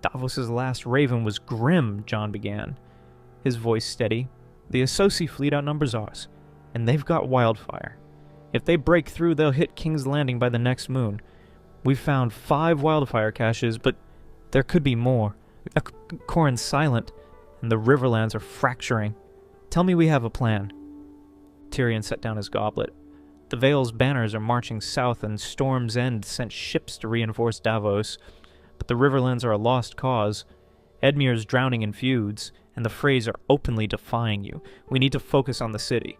"Davos's last raven was grim," Jon began, his voice steady. "The Associ fleet outnumbers ours, and they've got wildfire. If they break through, they'll hit King's Landing by the next moon. We've found 5 wildfire caches, but there could be more. Corin's silent, and the Riverlands are fracturing. Tell me we have a plan." Tyrion set down his goblet. "The Vale's banners are marching south, and Storm's End sent ships to reinforce Davos. But the Riverlands are a lost cause. Edmure's drowning in feuds, and the Freys are openly defying you. We need to focus on the city."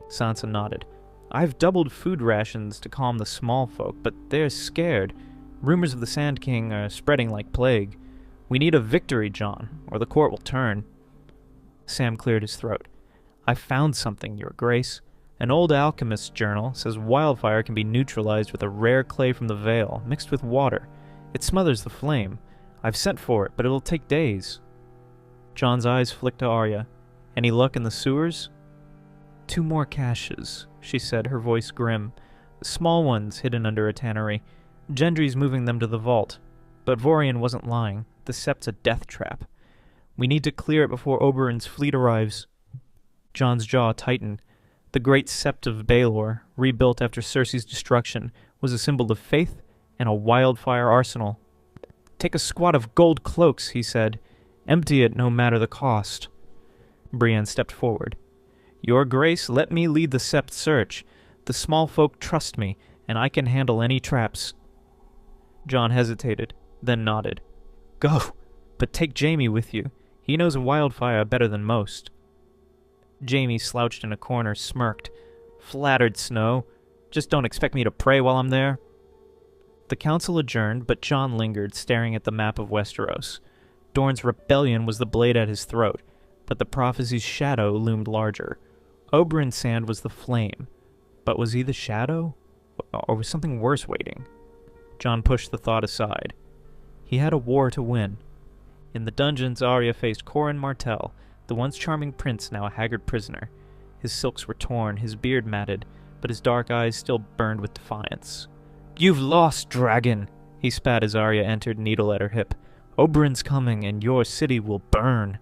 Sansa nodded. I've doubled food rations to calm the small folk, but they're scared. Rumors of the Sand King are spreading like plague. We need a victory, Jon, or the court will turn. Sam cleared his throat. I found something, Your Grace. An old alchemist's journal says wildfire can be neutralized with a rare clay from the Vale, mixed with water. It smothers the flame. I've sent for it, but it'll take days. Jon's eyes flicked to Arya. Any luck in the sewers? 2 more caches, she said, her voice grim. Small ones hidden under a tannery. Gendry's moving them to the vault. But Vorian wasn't lying. The sept's a death trap. We need to clear it before Oberyn's fleet arrives. Jon's jaw tightened. The great sept of Baelor, rebuilt after Cersei's destruction, was a symbol of faith and a wildfire arsenal. Take a squad of gold cloaks, he said. Empty it no matter the cost. Brienne stepped forward. Your Grace, let me lead the sept search. The small folk trust me, and I can handle any traps. Jon hesitated, then nodded. Go, but take Jaime with you. He knows a wildfire better than most. Jaime slouched in a corner, smirked. Flattered, Snow. Just don't expect me to pray while I'm there. The council adjourned, but Jon lingered, staring at the map of Westeros. Dorne's rebellion was the blade at his throat, but the prophecy's shadow loomed larger. Oberyn's sand was the flame, but was he the shadow? Or was something worse waiting? Jon pushed the thought aside. He had a war to win. In the dungeons, Arya faced Corin Martell, the once charming prince now a haggard prisoner. His silks were torn, his beard matted, but his dark eyes still burned with defiance. You've lost, dragon, he spat as Arya entered, needle at her hip. Oberyn's coming, and your city will burn.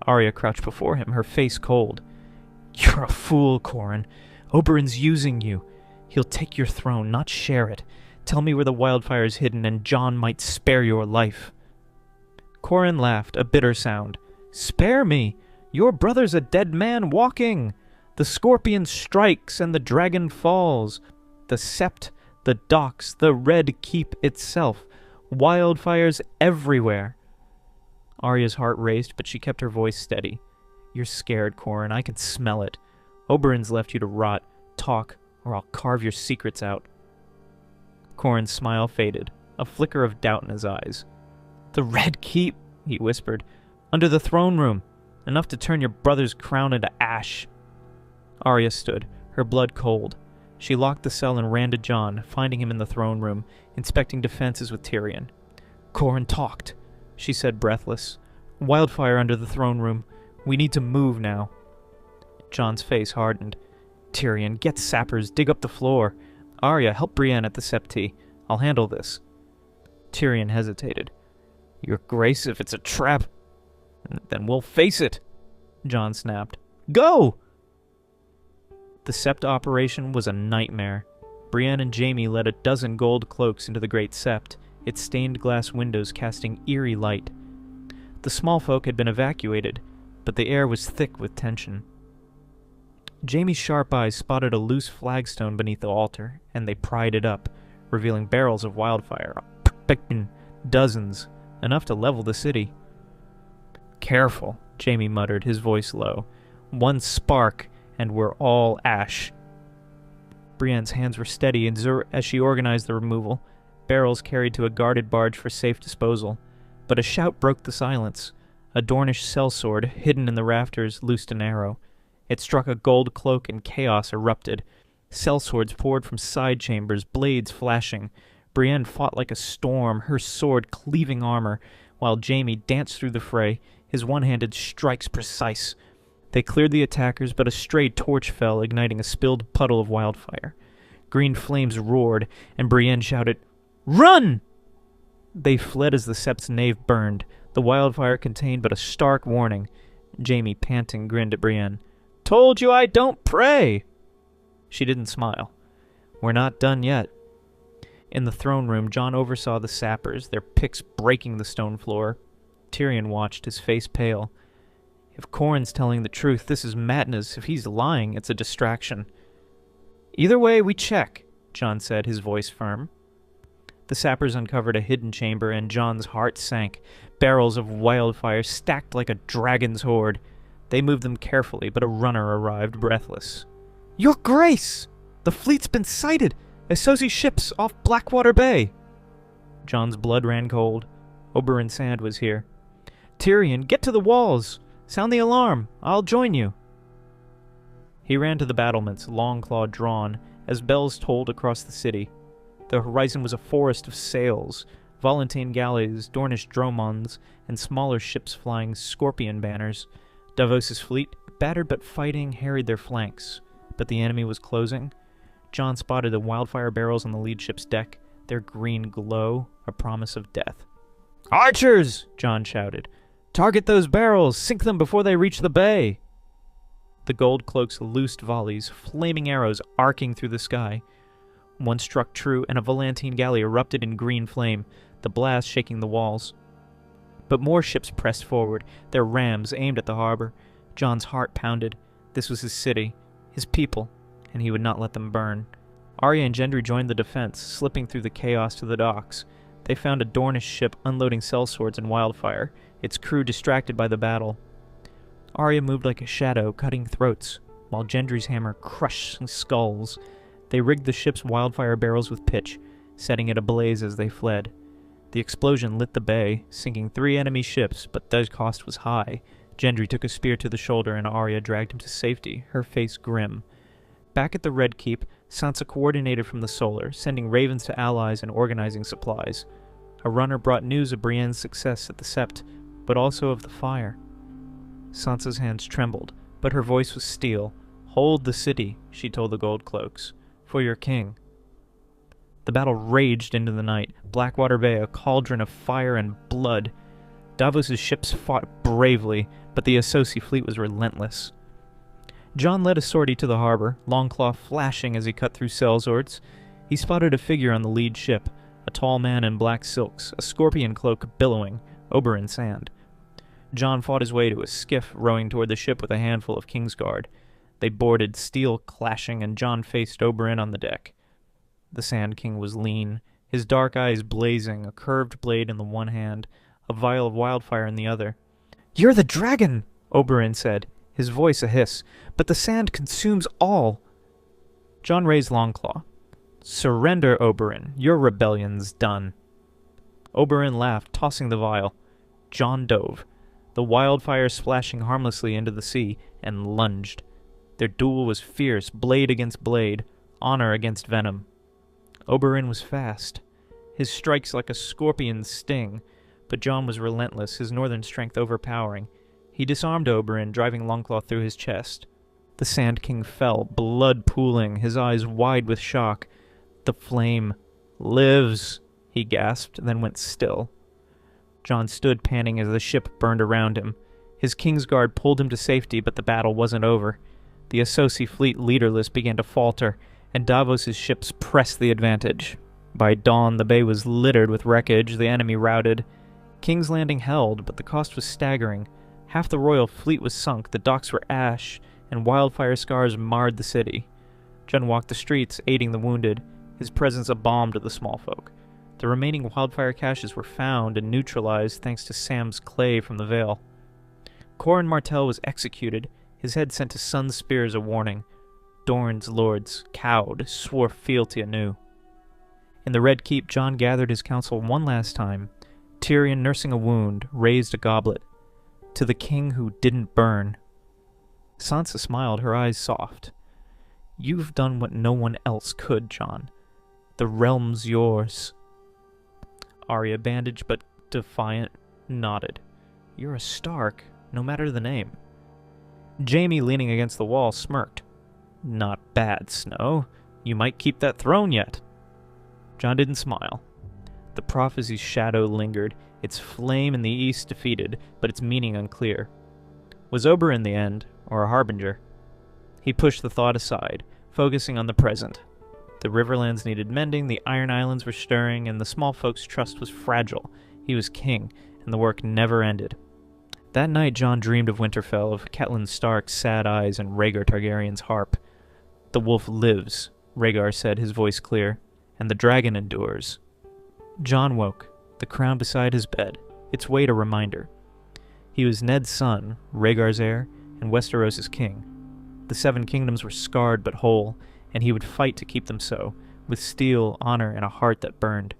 Arya crouched before him, her face cold. You're a fool, Corin. Oberyn's using you. He'll take your throne, not share it. Tell me where the wildfire is hidden, and Jon might spare your life. Corin laughed, a bitter sound. Spare me! Your brother's a dead man walking! The scorpion strikes, and the dragon falls. The sept, the docks, the red keep itself. Wildfires everywhere. Arya's heart raced, but she kept her voice steady. You're scared, Corin. I can smell it. Oberyn's left you to rot. Talk, or I'll carve your secrets out. Corin's smile faded, a flicker of doubt in his eyes. The Red Keep, he whispered. Under the throne room. Enough to turn your brother's crown into ash. Arya stood, her blood cold. She locked the cell and ran to Jon, finding him in the throne room, inspecting defenses with Tyrion. Corin talked, she said, breathless. Wildfire under the throne room. We need to move now. Jon's face hardened. Tyrion, get sappers, dig up the floor. Arya, help Brienne at the septi. I'll handle this. Tyrion hesitated. Your Grace, if it's a trap, then we'll face it, Jon snapped. Go! The sept operation was a nightmare. Brienne and Jaime led a dozen gold cloaks into the great sept, its stained glass windows casting eerie light. The small folk had been evacuated, but the air was thick with tension. Jaime's sharp eyes spotted a loose flagstone beneath the altar, and they pried it up, revealing barrels of wildfire. Dozens, enough to level the city. Careful, Jaime muttered, his voice low. One spark, and we're all ash. Brienne's hands were steady as she organized the removal, barrels carried to a guarded barge for safe disposal. But a shout broke the silence. A Dornish sellsword, hidden in the rafters, loosed an arrow. It struck a gold cloak and chaos erupted. Sellswords poured from side chambers, blades flashing. Brienne fought like a storm, her sword cleaving armor, while Jaime danced through the fray, his one-handed strikes precise. They cleared the attackers, but a stray torch fell, igniting a spilled puddle of wildfire. Green flames roared, and Brienne shouted, Run! They fled as the sept's nave burned. The wildfire contained but a stark warning. Jaime, panting, grinned at Brienne. Told you I don't pray! She didn't smile. We're not done yet. In the throne room, Jon oversaw the sappers, their picks breaking the stone floor. Tyrion watched, his face pale. If Corin's telling the truth, this is madness. If he's lying, it's a distraction. Either way, we check, Jon said, his voice firm. The sappers uncovered a hidden chamber, and Jon's heart sank. Barrels of wildfire stacked like a dragon's horde. They moved them carefully, but a runner arrived, breathless. Your Grace! The fleet's been sighted! Essosi ships off Blackwater Bay! Jon's blood ran cold. Oberyn Sand was here. Tyrion, get to the walls! Sound the alarm! I'll join you! He ran to the battlements, Longclaw drawn, as bells tolled across the city. The horizon was a forest of sails, Volantene galleys, Dornish dromons, and smaller ships flying scorpion banners. Davos's fleet, battered but fighting, harried their flanks. But the enemy was closing. Jon spotted the wildfire barrels on the lead ship's deck, their green glow, a promise of death. "Archers!" Jon shouted. "Target those barrels! Sink them before they reach the bay!" The gold cloaks loosed volleys, flaming arrows arcing through the sky. One struck true, and a Volantene galley erupted in green flame, the blast shaking the walls. But more ships pressed forward, their rams aimed at the harbor. Jon's heart pounded. This was his city, his people, and he would not let them burn. Arya and Gendry joined the defense, slipping through the chaos to the docks. They found a Dornish ship unloading sellswords and wildfire, its crew distracted by the battle. Arya moved like a shadow, cutting throats, while Gendry's hammer crushed skulls. They rigged the ship's wildfire barrels with pitch, setting it ablaze as they fled. The explosion lit the bay, sinking 3 enemy ships, but the cost was high. Gendry took a spear to the shoulder and Arya dragged him to safety, her face grim. Back at the Red Keep, Sansa coordinated from the Solar, sending ravens to allies and organizing supplies. A runner brought news of Brienne's success at the Sept, but also of the fire. Sansa's hands trembled, but her voice was steel. "Hold the city," she told the gold cloaks. "For your king." The battle raged into the night, Blackwater Bay a cauldron of fire and blood. Davos's ships fought bravely, but the Essosi fleet was relentless. Jon led a sortie to the harbor, Longclaw flashing as he cut through sellswords. He spotted a figure on the lead ship, a tall man in black silks, a scorpion cloak billowing, Oberyn Sand. Jon fought his way to a skiff rowing toward the ship with a handful of Kingsguard. They boarded, steel clashing, and Jon faced Oberyn on the deck. The Sand King was lean, his dark eyes blazing, a curved blade in the one hand, a vial of wildfire in the other. "You're the dragon!" Oberyn said, his voice a hiss. "But the sand consumes all." Jon raised Longclaw. "Surrender, Oberyn. Your rebellion's done." Oberyn laughed, tossing the vial. Jon dove, the wildfire splashing harmlessly into the sea, and lunged. Their duel was fierce, blade against blade, honor against venom. Oberyn was fast, his strikes like a scorpion's sting, but Jon was relentless, his northern strength overpowering. He disarmed Oberyn, driving Longclaw through his chest. The Sand King fell, blood pooling, his eyes wide with shock. "The flame lives," he gasped, then went still. Jon stood panting as the ship burned around him. His Kingsguard pulled him to safety, but the battle wasn't over. The Essosi fleet, leaderless, began to falter, and Davos's ships pressed the advantage. By dawn, the bay was littered with wreckage, the enemy routed. King's Landing held, but the cost was staggering. Half the royal fleet was sunk, the docks were ash, and wildfire scars marred the city. Jon walked the streets, aiding the wounded, his presence a balm to the small folk. The remaining wildfire caches were found and neutralized thanks to Sam's clay from the Vale. Corin Martell was executed, his head sent to Sun's spears a warning. Dorne's lords, cowed, swore fealty anew. In the Red Keep, Jon gathered his council one last time. Tyrion, nursing a wound, raised a goblet. "To the king who didn't burn." Sansa smiled, her eyes soft. "You've done what no one else could, Jon. The realm's yours." Arya, bandaged but defiant, nodded. "You're a Stark, no matter the name." Jaime, leaning against the wall, smirked. "Not bad, Snow. You might keep that throne yet." Jon didn't smile. The prophecy's shadow lingered, its flame in the east defeated, but its meaning unclear. Was Oberyn the end, or a harbinger? He pushed the thought aside, focusing on the present. The Riverlands needed mending, the Iron Islands were stirring, and the small folks' trust was fragile. He was king, and the work never ended. That night Jon dreamed of Winterfell, of Catelyn Stark's sad eyes and Rhaegar Targaryen's harp. "The wolf lives," Rhaegar said, his voice clear, "and the dragon endures." Jon woke, the crown beside his bed, its weight a reminder. He was Ned's son, Rhaegar's heir, and Westeros' king. The 7 kingdoms were scarred but whole, and he would fight to keep them so, with steel, honor, and a heart that burned.